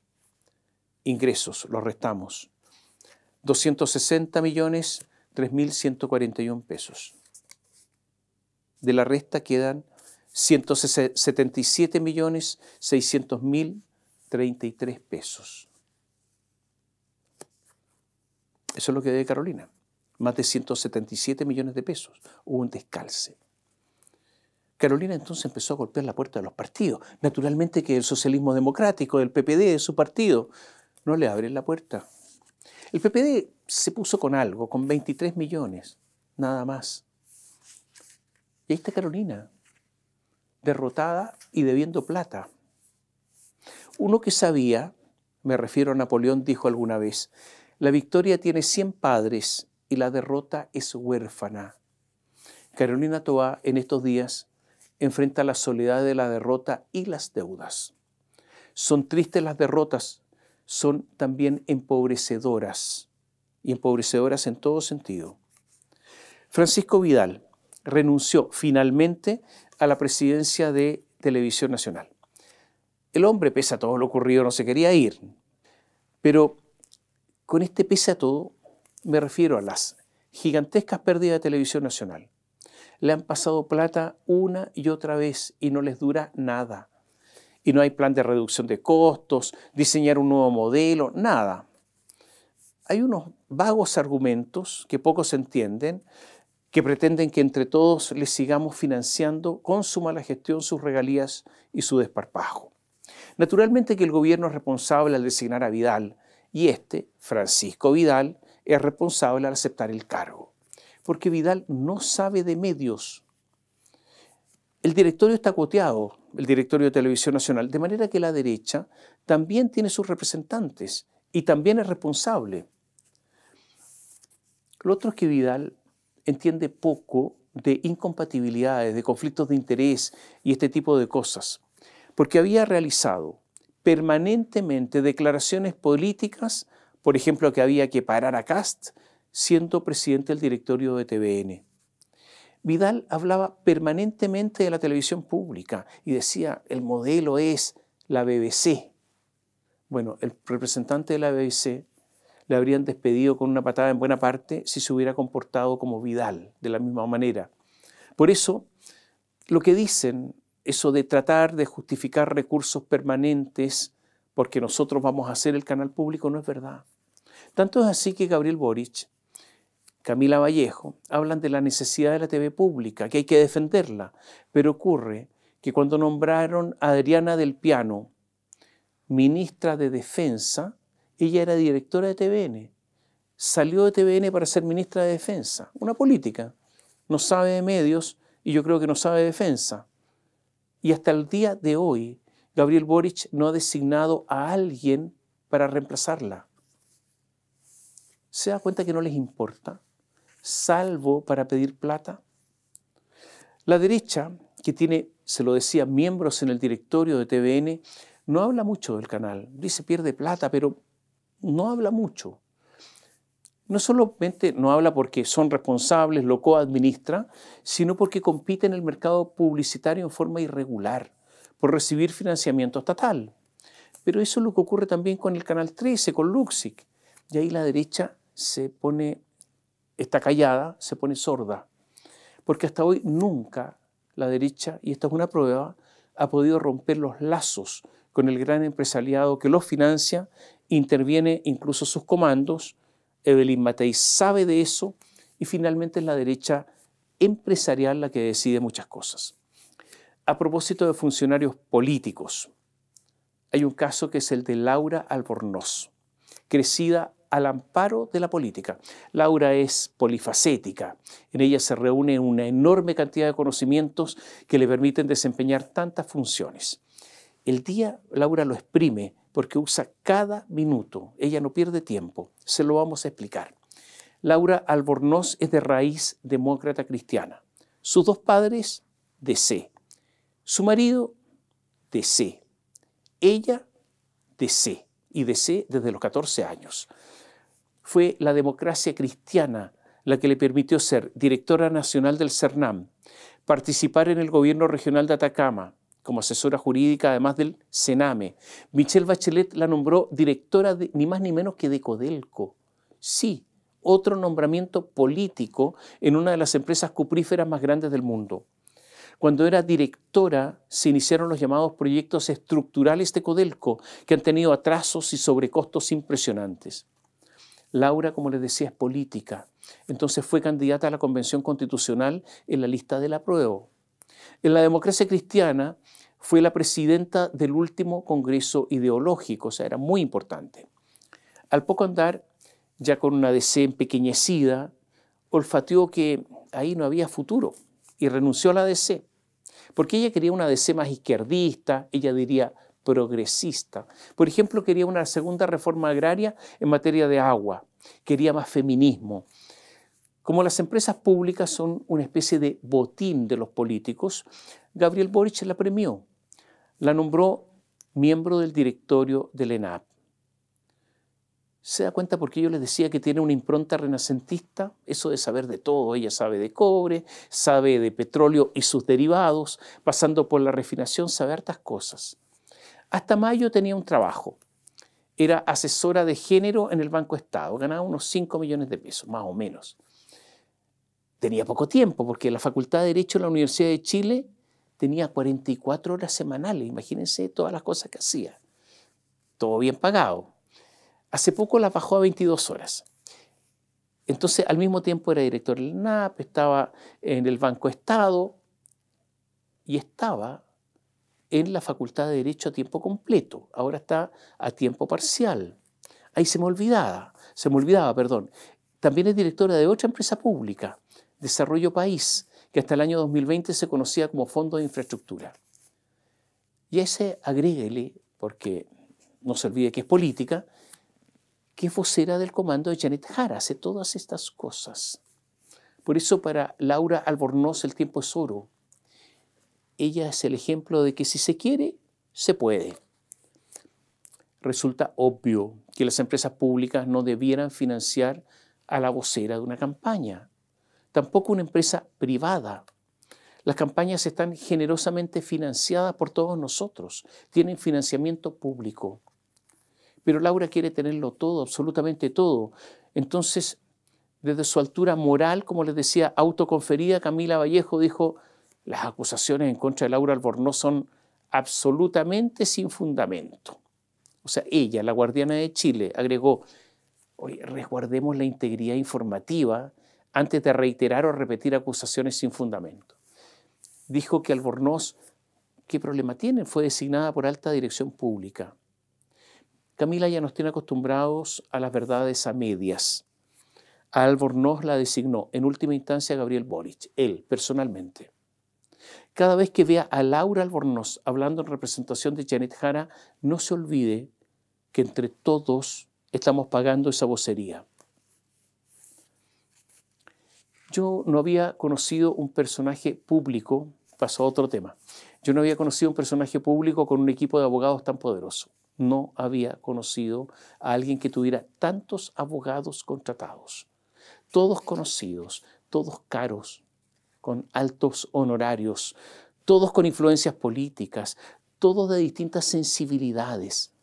Ingresos, los restamos, 260.003.141 pesos. De la resta quedan 177.600.033 pesos. Eso es lo que debe Carolina, más de 177 millones de pesos. Hubo un descalce. Carolina entonces empezó a golpear la puerta de los partidos. Naturalmente que el socialismo democrático, el PPD, de su partido, no le abren la puerta. El PPD se puso con algo, con 23 millones, nada más. Y ahí está Carolina, derrotada y debiendo plata. Uno que sabía, me refiero a Napoleón, dijo alguna vez, la victoria tiene 100 padres y la derrota es huérfana. Carolina Toá en estos días enfrenta la soledad de la derrota y las deudas. Son tristes las derrotas, son también empobrecedoras, y empobrecedoras en todo sentido. Francisco Vidal renunció finalmente a la presidencia de Televisión Nacional. El hombre, pese a todo lo ocurrido, no se quería ir, pero con este pese a todo me refiero a las gigantescas pérdidas de Televisión Nacional. Le han pasado plata una y otra vez y no les dura nada. Y no hay plan de reducción de costos, diseñar un nuevo modelo, nada. Hay unos vagos argumentos que pocos entienden, que pretenden que entre todos les sigamos financiando con su mala gestión, sus regalías y su desparpajo. Naturalmente que el gobierno es responsable al designar a Vidal, y Francisco Vidal, es responsable al aceptar el cargo, porque Vidal no sabe de medios. El directorio está coteado, el directorio de Televisión Nacional, de manera que la derecha también tiene sus representantes y también es responsable. Lo otro es que Vidal entiende poco de incompatibilidades, de conflictos de interés y este tipo de cosas, porque había realizado permanentemente declaraciones políticas, por ejemplo, que había que parar a Kast siendo presidente del directorio de TVN. Vidal hablaba permanentemente de la televisión pública y decía, el modelo es la BBC. Bueno, el representante de la BBC le habrían despedido con una patada en buena parte si se hubiera comportado como Vidal, de la misma manera. Por eso, lo que dicen, eso de tratar de justificar recursos permanentes porque nosotros vamos a hacer el canal público, no es verdad. Tanto es así que Gabriel Boric, Camila Vallejo, hablan de la necesidad de la TV pública, que hay que defenderla. Pero ocurre que cuando nombraron a Adriana del Piano ministra de Defensa, ella era directora de TVN. Salió de TVN para ser ministra de Defensa. Una política. No sabe de medios y yo creo que no sabe de defensa. Y hasta el día de hoy, Gabriel Boric no ha designado a alguien para reemplazarla. ¿Se da cuenta que no les importa? Salvo para pedir plata. La derecha, que tiene, se lo decía, miembros en el directorio de TVN, no habla mucho del canal. Dice pierde plata, pero no habla mucho. No solamente no habla porque son responsables, lo coadministra, sino porque compite en el mercado publicitario en forma irregular, por recibir financiamiento estatal. Pero eso es lo que ocurre también con el Canal 13, con Luxic. Y ahí la derecha está callada, se pone sorda. Porque hasta hoy nunca la derecha, y esta es una prueba, ha podido romper los lazos con el gran empresariado que los financia, interviene incluso sus comandos. Evelyn Matei sabe de eso y finalmente es la derecha empresarial la que decide muchas cosas. A propósito de funcionarios políticos, hay un caso que es el de Laura Albornoz, crecida al amparo de la política. Laura es polifacética, en ella se reúne una enorme cantidad de conocimientos que le permiten desempeñar tantas funciones. El día Laura lo exprime porque usa cada minuto, ella no pierde tiempo, se lo vamos a explicar. Laura Albornoz es de raíz demócrata cristiana, sus dos padres de C, su marido de C, ella de C y de C desde los 14 años. Fue la democracia cristiana la que le permitió ser directora nacional del CERNAM, participar en el gobierno regional de Atacama, como asesora jurídica, además del Sename. Michelle Bachelet la nombró directora ni más ni menos que de Codelco. Sí, otro nombramiento político en una de las empresas cupríferas más grandes del mundo. Cuando era directora, se iniciaron los llamados proyectos estructurales de Codelco, que han tenido atrasos y sobrecostos impresionantes. Laura, como les decía, es política. Entonces fue candidata a la Convención Constitucional en la lista del apruebo. En la democracia cristiana fue la presidenta del último congreso ideológico, o sea, era muy importante. Al poco andar, ya con una DC empequeñecida, olfateó que ahí no había futuro y renunció a la DC, porque ella quería una DC más izquierdista, ella diría progresista. Por ejemplo, quería una segunda reforma agraria en materia de agua, quería más feminismo. Como las empresas públicas son una especie de botín de los políticos, Gabriel Boric la premió. La nombró miembro del directorio del ENAP. ¿Se da cuenta por qué yo les decía que tiene una impronta renacentista? Eso de saber de todo. Ella sabe de cobre, sabe de petróleo y sus derivados, pasando por la refinación, sabe hartas cosas. Hasta mayo tenía un trabajo. Era asesora de género en el Banco Estado. Ganaba unos 5 millones de pesos, más o menos. Tenía poco tiempo, porque la Facultad de Derecho de la Universidad de Chile tenía 44 horas semanales. Imagínense todas las cosas que hacía. Todo bien pagado. Hace poco la bajó a 22 horas. Entonces, al mismo tiempo era director del NAP, estaba en el Banco Estado y estaba en la Facultad de Derecho a tiempo completo. Ahora está a tiempo parcial. Ahí se me olvidaba, perdón. También es directora de otra empresa pública, Desarrollo País, que hasta el año 2020 se conocía como Fondo de Infraestructura. Y a ese agréguele, porque no se olvide que es política, que es vocera del comando de Janet Jara, hace todas estas cosas. Por eso para Laura Albornoz el tiempo es oro. Ella es el ejemplo de que si se quiere, se puede. Resulta obvio que las empresas públicas no debieran financiar a la vocera de una campaña. Tampoco una empresa privada. Las campañas están generosamente financiadas por todos nosotros. Tienen financiamiento público. Pero Laura quiere tenerlo todo, absolutamente todo. Entonces, desde su altura moral, como les decía, autoconferida, Camila Vallejo dijo: las acusaciones en contra de Laura Albornoz son absolutamente sin fundamento. O sea, ella, la guardiana de Chile, agregó: oye, resguardemos la integridad informativa antes de reiterar o repetir acusaciones sin fundamento. Dijo que Albornoz, ¿qué problema tiene? Fue designada por alta dirección pública. Camila ya nos tiene acostumbrados a las verdades a medias. A Albornoz la designó en última instancia Gabriel Boric, él personalmente. Cada vez que vea a Laura Albornoz hablando en representación de Janet Jara, no se olvide que entre todos estamos pagando esa vocería. Yo no había conocido un personaje público, pasó a otro tema, yo no había conocido un personaje público con un equipo de abogados tan poderoso. No había conocido a alguien que tuviera tantos abogados contratados, todos conocidos, todos caros, con altos honorarios, todos con influencias políticas, todos de distintas sensibilidades.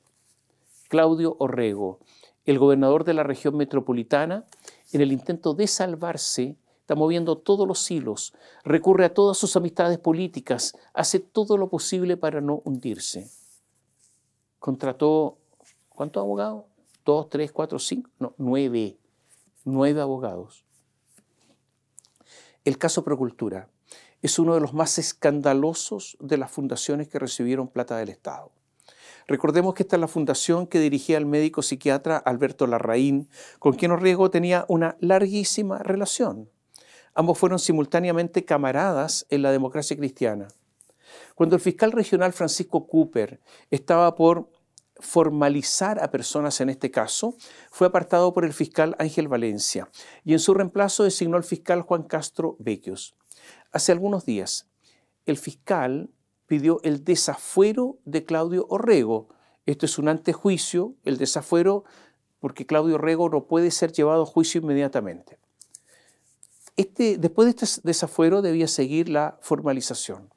Claudio Orrego, el gobernador de la región metropolitana, en el intento de salvarse, está moviendo todos los hilos, recurre a todas sus amistades políticas, hace todo lo posible para no hundirse. Contrató, ¿cuántos abogados? 2, 3, 4, 5, no, 9 abogados. El caso Procultura es uno de los más escandalosos de las fundaciones que recibieron plata del Estado. Recordemos que esta es la fundación que dirigía el médico psiquiatra Alberto Larraín, con quien Orrego tenía una larguísima relación. Ambos fueron simultáneamente camaradas en la democracia cristiana. Cuando el fiscal regional Francisco Cooper estaba por formalizar a personas en este caso, fue apartado por el fiscal Ángel Valencia y en su reemplazo designó al fiscal Juan Castro Becchios. Hace algunos días, el fiscal pidió el desafuero de Claudio Orrego. Esto es un antejuicio, el desafuero, porque Claudio Orrego no puede ser llevado a juicio inmediatamente. Después de este desafuero debía seguir la formalización.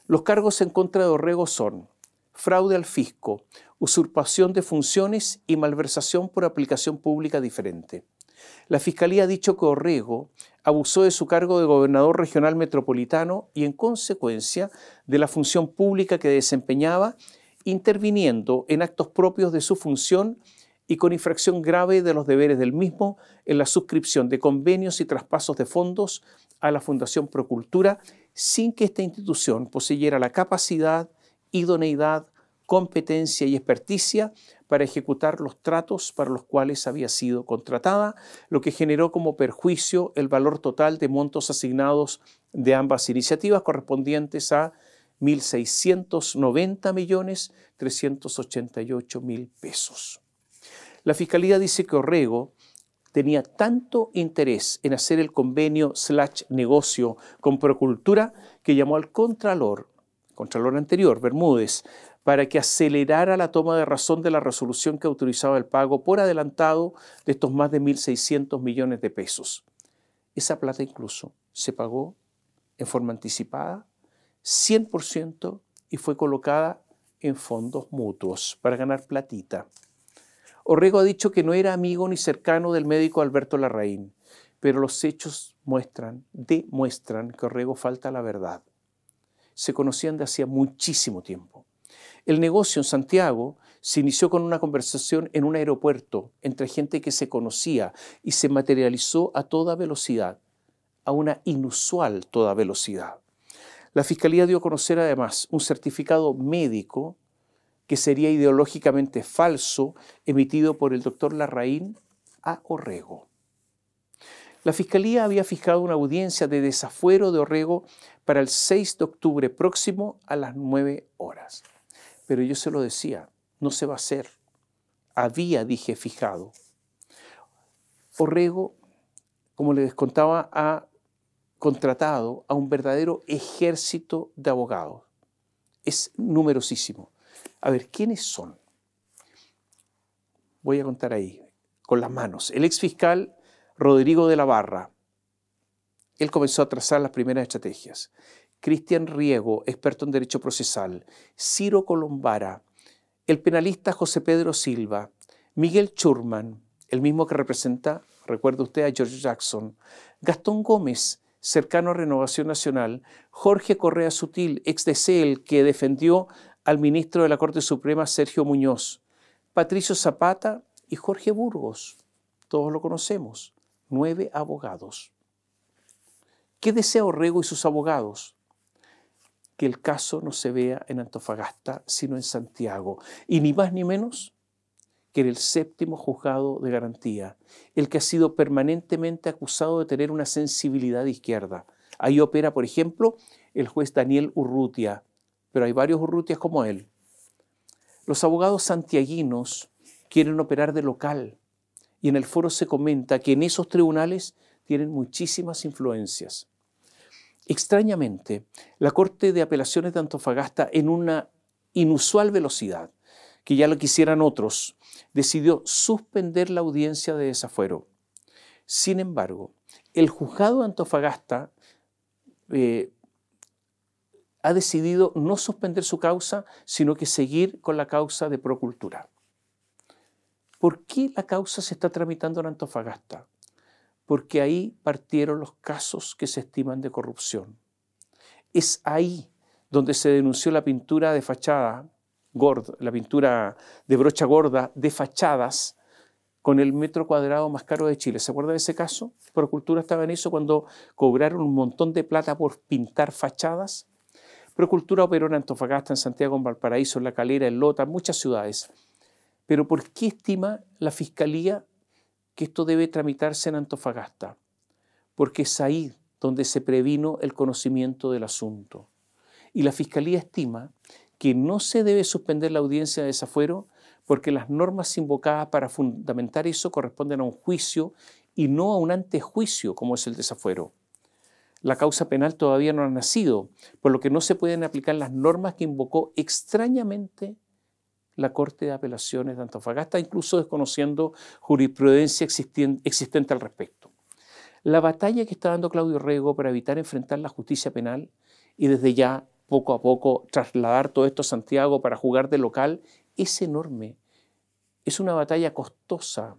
Los cargos en contra de Orrego son fraude al fisco, usurpación de funciones y malversación por aplicación pública diferente. La Fiscalía ha dicho que Orrego abusó de su cargo de gobernador regional metropolitano y en consecuencia de la función pública que desempeñaba, interviniendo en actos propios de su función y con infracción grave de los deberes del mismo en la suscripción de convenios y traspasos de fondos a la Fundación Procultura sin que esta institución poseyera la capacidad, idoneidad, competencia y experticia para ejecutar los tratos para los cuales había sido contratada, lo que generó como perjuicio el valor total de montos asignados de ambas iniciativas correspondientes a 1.690.388.000 pesos. La Fiscalía dice que Orrego tenía tanto interés en hacer el convenio / negocio con Procultura que llamó al contralor anterior, Bermúdez, para que acelerara la toma de razón de la resolución que autorizaba el pago por adelantado de estos más de 1.600 millones de pesos. Esa plata incluso se pagó en forma anticipada, 100%, y fue colocada en fondos mutuos para ganar platita. Orrego ha dicho que no era amigo ni cercano del médico Alberto Larraín, pero los hechos demuestran que Orrego falta a la verdad. Se conocían de hacía muchísimo tiempo. El negocio en Santiago se inició con una conversación en un aeropuerto entre gente que se conocía y se materializó a toda velocidad, a una inusual toda velocidad. La Fiscalía dio a conocer además un certificado médico que sería ideológicamente falso, emitido por el doctor Larraín a Orrego. La Fiscalía había fijado una audiencia de desafuero de Orrego para el 6 de octubre próximo a las 9 horas. Pero yo se lo decía, no se va a hacer. Dije, fijado. Orrego, como les contaba, ha contratado a un verdadero ejército de abogados. Es numerosísimo. A ver, ¿quiénes son? Voy a contar ahí, con las manos. El exfiscal Rodrigo de la Barra. Él comenzó a trazar las primeras estrategias. Cristian Riego, experto en derecho procesal. Ciro Colombara. El penalista José Pedro Silva. Miguel Schurman. el mismo que representa, recuerda usted, a George Jackson, Gastón Gómez, cercano a Renovación Nacional, Jorge Correa Sutil, ex de CEL, que defendió al ministro de la Corte Suprema, Sergio Muñoz, Patricio Zapata y Jorge Burgos, todos lo conocemos, 9 abogados. ¿Qué desea Orrego y sus abogados? Que el caso no se vea en Antofagasta, sino en Santiago, y ni más ni menos que en el 7º juzgado de garantía, el que ha sido permanentemente acusado de tener una sensibilidad de izquierda. Ahí opera, por ejemplo, el juez Daniel Urrutia, pero hay varios Urrutias como él. Los abogados santiaguinos quieren operar de local, y en el foro se comenta que en esos tribunales tienen muchísimas influencias. Extrañamente, la Corte de Apelaciones de Antofagasta, en una inusual velocidad, que ya lo quisieran otros, decidió suspender la audiencia de desafuero. Sin embargo, el juzgado de Antofagasta ha decidido no suspender su causa, sino que seguir con la causa de Procultura. ¿Por qué la causa se está tramitando en Antofagasta? Porque ahí partieron los casos que se estiman de corrupción. Es ahí donde se denunció la pintura de fachada gorda, la pintura de brocha gorda de fachadas con el metro cuadrado más caro de Chile. ¿Se acuerda de ese caso? Procultura estaba en eso cuando cobraron un montón de plata por pintar fachadas. Procultura operó en Antofagasta, en Santiago, en Valparaíso, en La Calera, en Lota, en muchas ciudades. Pero ¿por qué estima la Fiscalía que esto debe tramitarse en Antofagasta? Porque es ahí donde se previno el conocimiento del asunto. Y la Fiscalía estima que no se debe suspender la audiencia de desafuero porque las normas invocadas para fundamentar eso corresponden a un juicio y no a un antejuicio como es el desafuero. La causa penal todavía no ha nacido, por lo que no se pueden aplicar las normas que invocó extrañamente la Corte de Apelaciones de Antofagasta, incluso desconociendo jurisprudencia existente al respecto. La batalla que está dando Claudio Orrego para evitar enfrentar la justicia penal y desde ya, poco a poco, trasladar todo esto a Santiago para jugar de local, es enorme. Es una batalla costosa,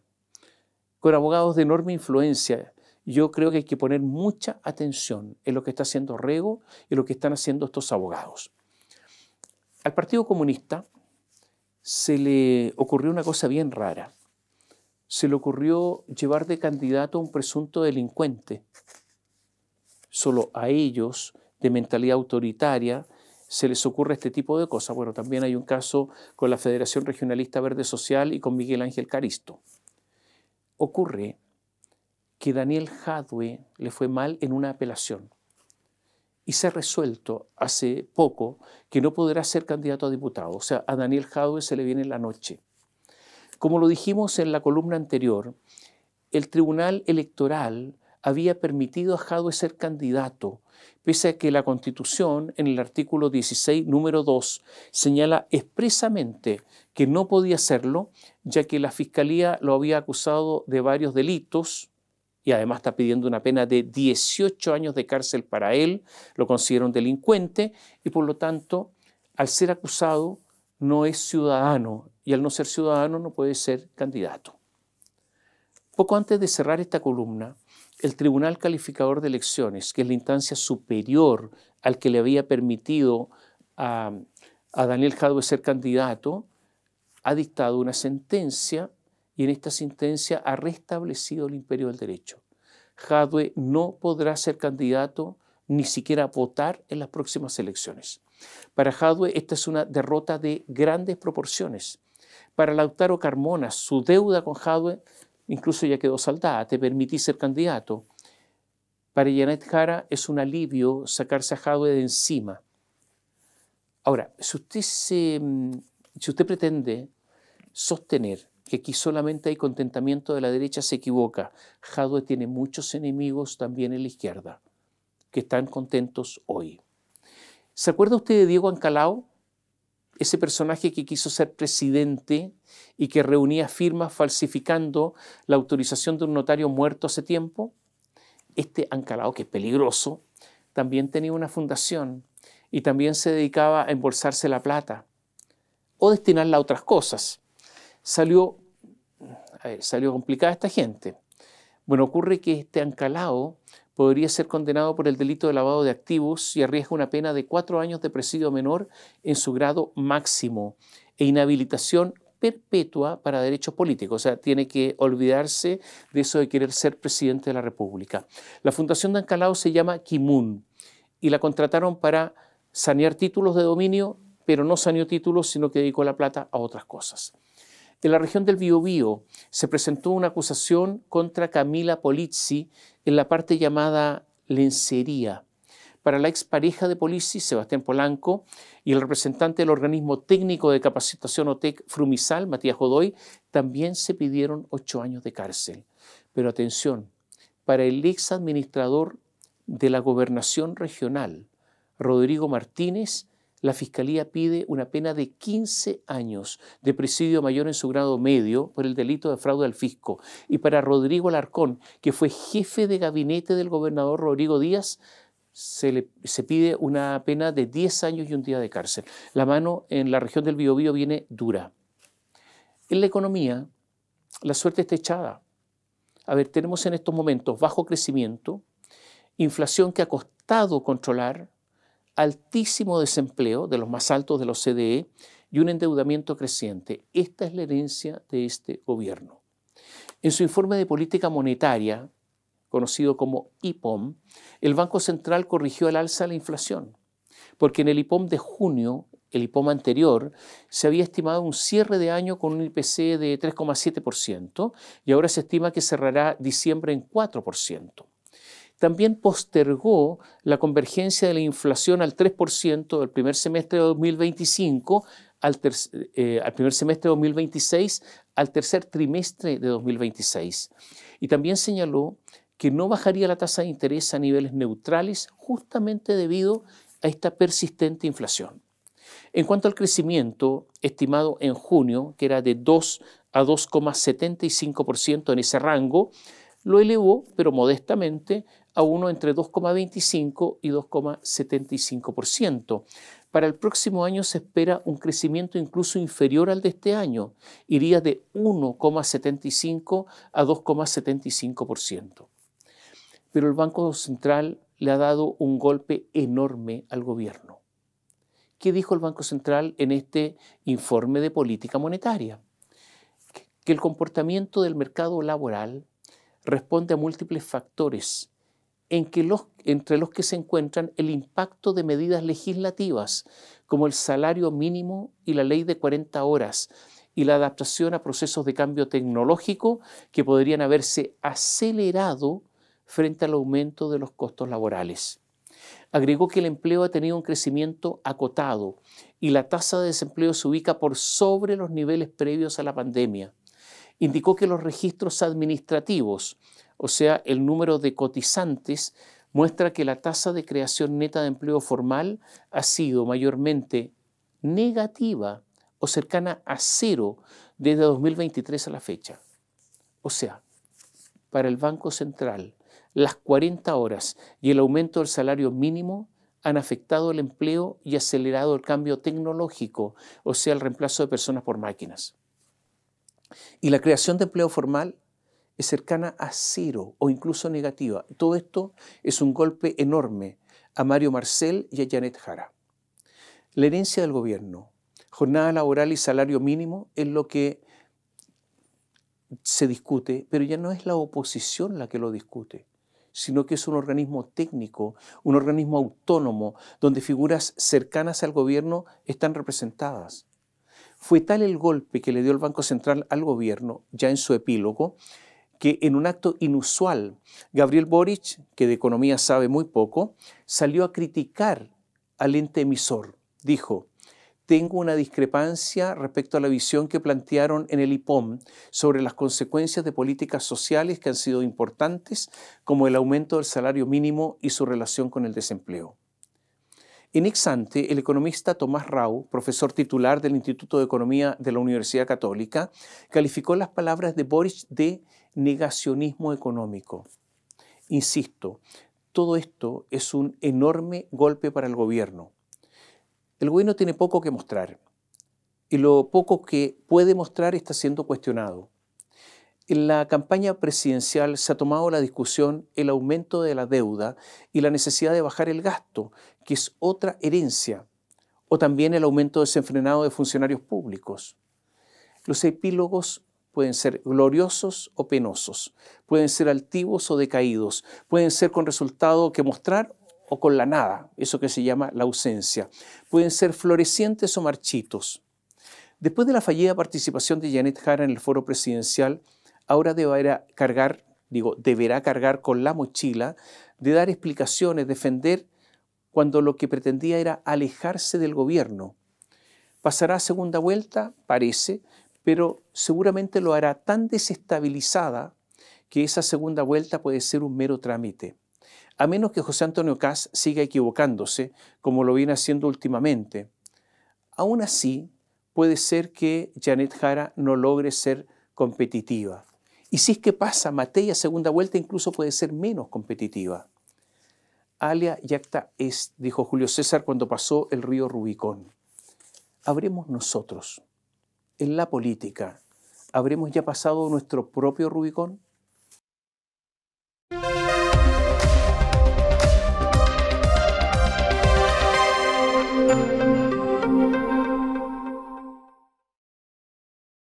con abogados de enorme influencia. Yo creo que hay que poner mucha atención en lo que está haciendo Orrego y lo que están haciendo estos abogados. Al Partido Comunista se le ocurrió una cosa bien rara. Se le ocurrió llevar de candidato a un presunto delincuente. Solo a ellos, de mentalidad autoritaria, se les ocurre este tipo de cosas. Bueno, también hay un caso con la Federación Regionalista Verde Social y con Miguel Ángel Caristo. Ocurre que Daniel Jadwe le fue mal en una apelación y se ha resuelto hace poco que no podrá ser candidato a diputado. O sea, a Daniel Jadwe se le viene la noche. Como lo dijimos en la columna anterior, el Tribunal Electoral había permitido a Jadwe ser candidato, pese a que la Constitución, en el artículo 16, número 2, señala expresamente que no podía hacerlo, ya que la Fiscalía lo había acusado de varios delitos, y además está pidiendo una pena de 18 años de cárcel para él, lo considera un delincuente, y por lo tanto, al ser acusado, no es ciudadano, y al no ser ciudadano no puede ser candidato. Poco antes de cerrar esta columna, el Tribunal Calificador de Elecciones, que es la instancia superior al que le había permitido a Daniel Jadwe ser candidato, ha dictado una sentencia y en esta sentencia ha restablecido el imperio del derecho. Jadwe no podrá ser candidato ni siquiera votar en las próximas elecciones. Para Jadwe esta es una derrota de grandes proporciones. Para Lautaro Carmona, su deuda con Jadwe incluso ya quedó saldada, te permití ser candidato. Para Janet Jara es un alivio sacarse a Jadwe de encima. Ahora, si usted pretende sostener que aquí solamente hay contentamiento de la derecha, se equivoca. Jadwe tiene muchos enemigos también en la izquierda, que están contentos hoy. ¿Se acuerda usted de Diego Ancalao? Ese personaje que quiso ser presidente y que reunía firmas falsificando la autorización de un notario muerto hace tiempo. Este Ancalao, que es peligroso, también tenía una fundación y también se dedicaba a embolsarse la plata o destinarla a otras cosas. Salió A ver, salió complicada esta gente. Bueno, ocurre que este Ancalao podría ser condenado por el delito de lavado de activos y arriesga una pena de 4 años de presidio menor en su grado máximo e inhabilitación perpetua para derechos políticos. O sea, tiene que olvidarse de eso de querer ser presidente de la República. La fundación de Ancalao se llama Kimun y la contrataron para sanear títulos de dominio, pero no saneó títulos, sino que dedicó la plata a otras cosas. En la región del Biobío se presentó una acusación contra Camila Polizzi en la parte llamada lencería. Para la expareja de Polizzi, Sebastián Polanco, y el representante del organismo técnico de capacitación OTEC Frumisal, Matías Godoy, también se pidieron 8 años de cárcel. Pero atención, para el ex administrador de la gobernación regional, Rodrigo Martínez, la Fiscalía pide una pena de 15 años de presidio mayor en su grado medio por el delito de fraude al fisco. Y para Rodrigo Alarcón, que fue jefe de gabinete del gobernador Rodrigo Díaz, se pide una pena de 10 años y un día de cárcel. La mano en la región del Biobío viene dura. En la economía, la suerte está echada. A ver, tenemos en estos momentos bajo crecimiento, inflación que ha costado controlar, altísimo desempleo, de los más altos de los CDE, y un endeudamiento creciente. Esta es la herencia de este gobierno. En su informe de política monetaria, conocido como IPOM, el Banco Central corrigió al alza la inflación, porque en el IPOM de junio, el IPOM anterior, se había estimado un cierre de año con un IPC de 3,7% y ahora se estima que cerrará diciembre en 4%. También postergó la convergencia de la inflación al 3% del primer semestre de 2025 al primer semestre de 2026 al tercer trimestre de 2026. Y también señaló que no bajaría la tasa de interés a niveles neutrales justamente debido a esta persistente inflación. En cuanto al crecimiento estimado en junio, que era de 2 a 2,75% en ese rango, lo elevó, pero modestamente, a uno entre 2,25 y 2,75%. Para el próximo año se espera un crecimiento incluso inferior al de este año, iría de 1,75 a 2,75%. Pero el Banco Central le ha dado un golpe enorme al gobierno. ¿Qué dijo el Banco Central en este informe de política monetaria? Que el comportamiento del mercado laboral responde a múltiples factores, entre los que se encuentran el impacto de medidas legislativas como el salario mínimo y la ley de 40 horas y la adaptación a procesos de cambio tecnológico que podrían haberse acelerado frente al aumento de los costos laborales. Agregó que el empleo ha tenido un crecimiento acotado y la tasa de desempleo se ubica por sobre los niveles previos a la pandemia. Indicó que los registros administrativos, o sea, el número de cotizantes, muestra que la tasa de creación neta de empleo formal ha sido mayormente negativa o cercana a cero desde 2023 a la fecha. O sea, para el Banco Central, las 40 horas y el aumento del salario mínimo han afectado el empleo y acelerado el cambio tecnológico, o sea, el reemplazo de personas por máquinas. Y la creación de empleo formal es cercana a cero o incluso negativa. Todo esto es un golpe enorme a Mario Marcel y a Janet Jara. La herencia del gobierno, jornada laboral y salario mínimo es lo que se discute, pero ya no es la oposición la que lo discute, sino que es un organismo técnico, un organismo autónomo, donde figuras cercanas al gobierno están representadas. Fue tal el golpe que le dio el Banco Central al gobierno, ya en su epílogo, que en un acto inusual, Gabriel Boric, que de economía sabe muy poco, salió a criticar al ente emisor. Dijo: tengo una discrepancia respecto a la visión que plantearon en el IPOM sobre las consecuencias de políticas sociales que han sido importantes, como el aumento del salario mínimo y su relación con el desempleo. En ex ante, el economista Tomás Rau, profesor titular del Instituto de Economía de la Universidad Católica, calificó las palabras de Boric de negacionismo económico. Insisto, todo esto es un enorme golpe para el gobierno. El gobierno tiene poco que mostrar y lo poco que puede mostrar está siendo cuestionado. En la campaña presidencial se ha tomado la discusión el aumento de la deuda y la necesidad de bajar el gasto, que es otra herencia, o también el aumento desenfrenado de funcionarios públicos. Los epílogos pueden ser gloriosos o penosos, pueden ser altivos o decaídos, pueden ser con resultado que mostrar o con la nada, eso que se llama la ausencia, pueden ser florecientes o marchitos. Después de la fallida participación de Janet Jara en el foro presidencial, ahora deberá cargar con la mochila de dar explicaciones, defender cuando lo que pretendía era alejarse del gobierno. ¿Pasará a segunda vuelta? Parece, pero seguramente lo hará tan desestabilizada que esa segunda vuelta puede ser un mero trámite. A menos que José Antonio Kast siga equivocándose, como lo viene haciendo últimamente. Aún así, puede ser que Janet Jara no logre ser competitiva. Y si es que pasa Matei a segunda vuelta, incluso puede ser menos competitiva. Alia jacta est, dijo Julio César cuando pasó el río Rubicón. ¿Habremos nosotros, en la política, habremos ya pasado nuestro propio Rubicón?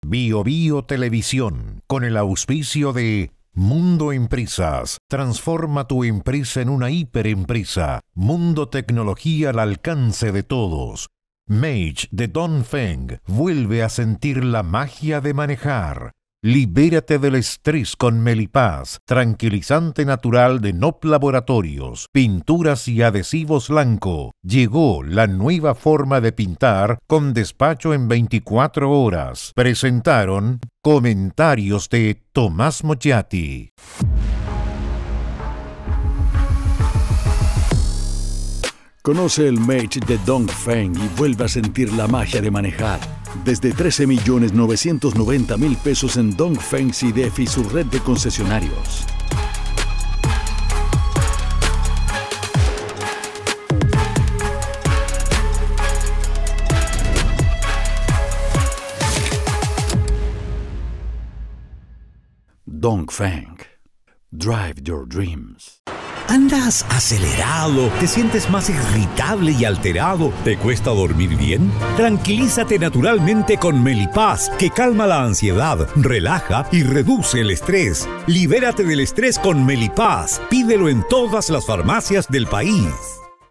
Bio Bio Televisión, con el auspicio de Mundo Empresas. Transforma tu empresa en una hiperempresa. Mundo Tecnología al alcance de todos. Mage de Dongfeng vuelve a sentir la magia de manejar. Libérate del estrés con Melipaz, tranquilizante natural de NOP Laboratorios, pinturas y adhesivos blanco. Llegó la nueva forma de pintar con despacho en 24 horas. Presentaron comentarios de Tomás Mogiati. Conoce el Mage de Dongfeng y vuelva a sentir la magia de manejar. Desde 13.990.000 pesos en Dongfeng CIDEF y su red de concesionarios. Dongfeng. Drive your dreams. ¿Andas acelerado? ¿Te sientes más irritable y alterado? ¿Te cuesta dormir bien? Tranquilízate naturalmente con Melipaz, que calma la ansiedad, relaja y reduce el estrés. Libérate del estrés con Melipaz. Pídelo en todas las farmacias del país.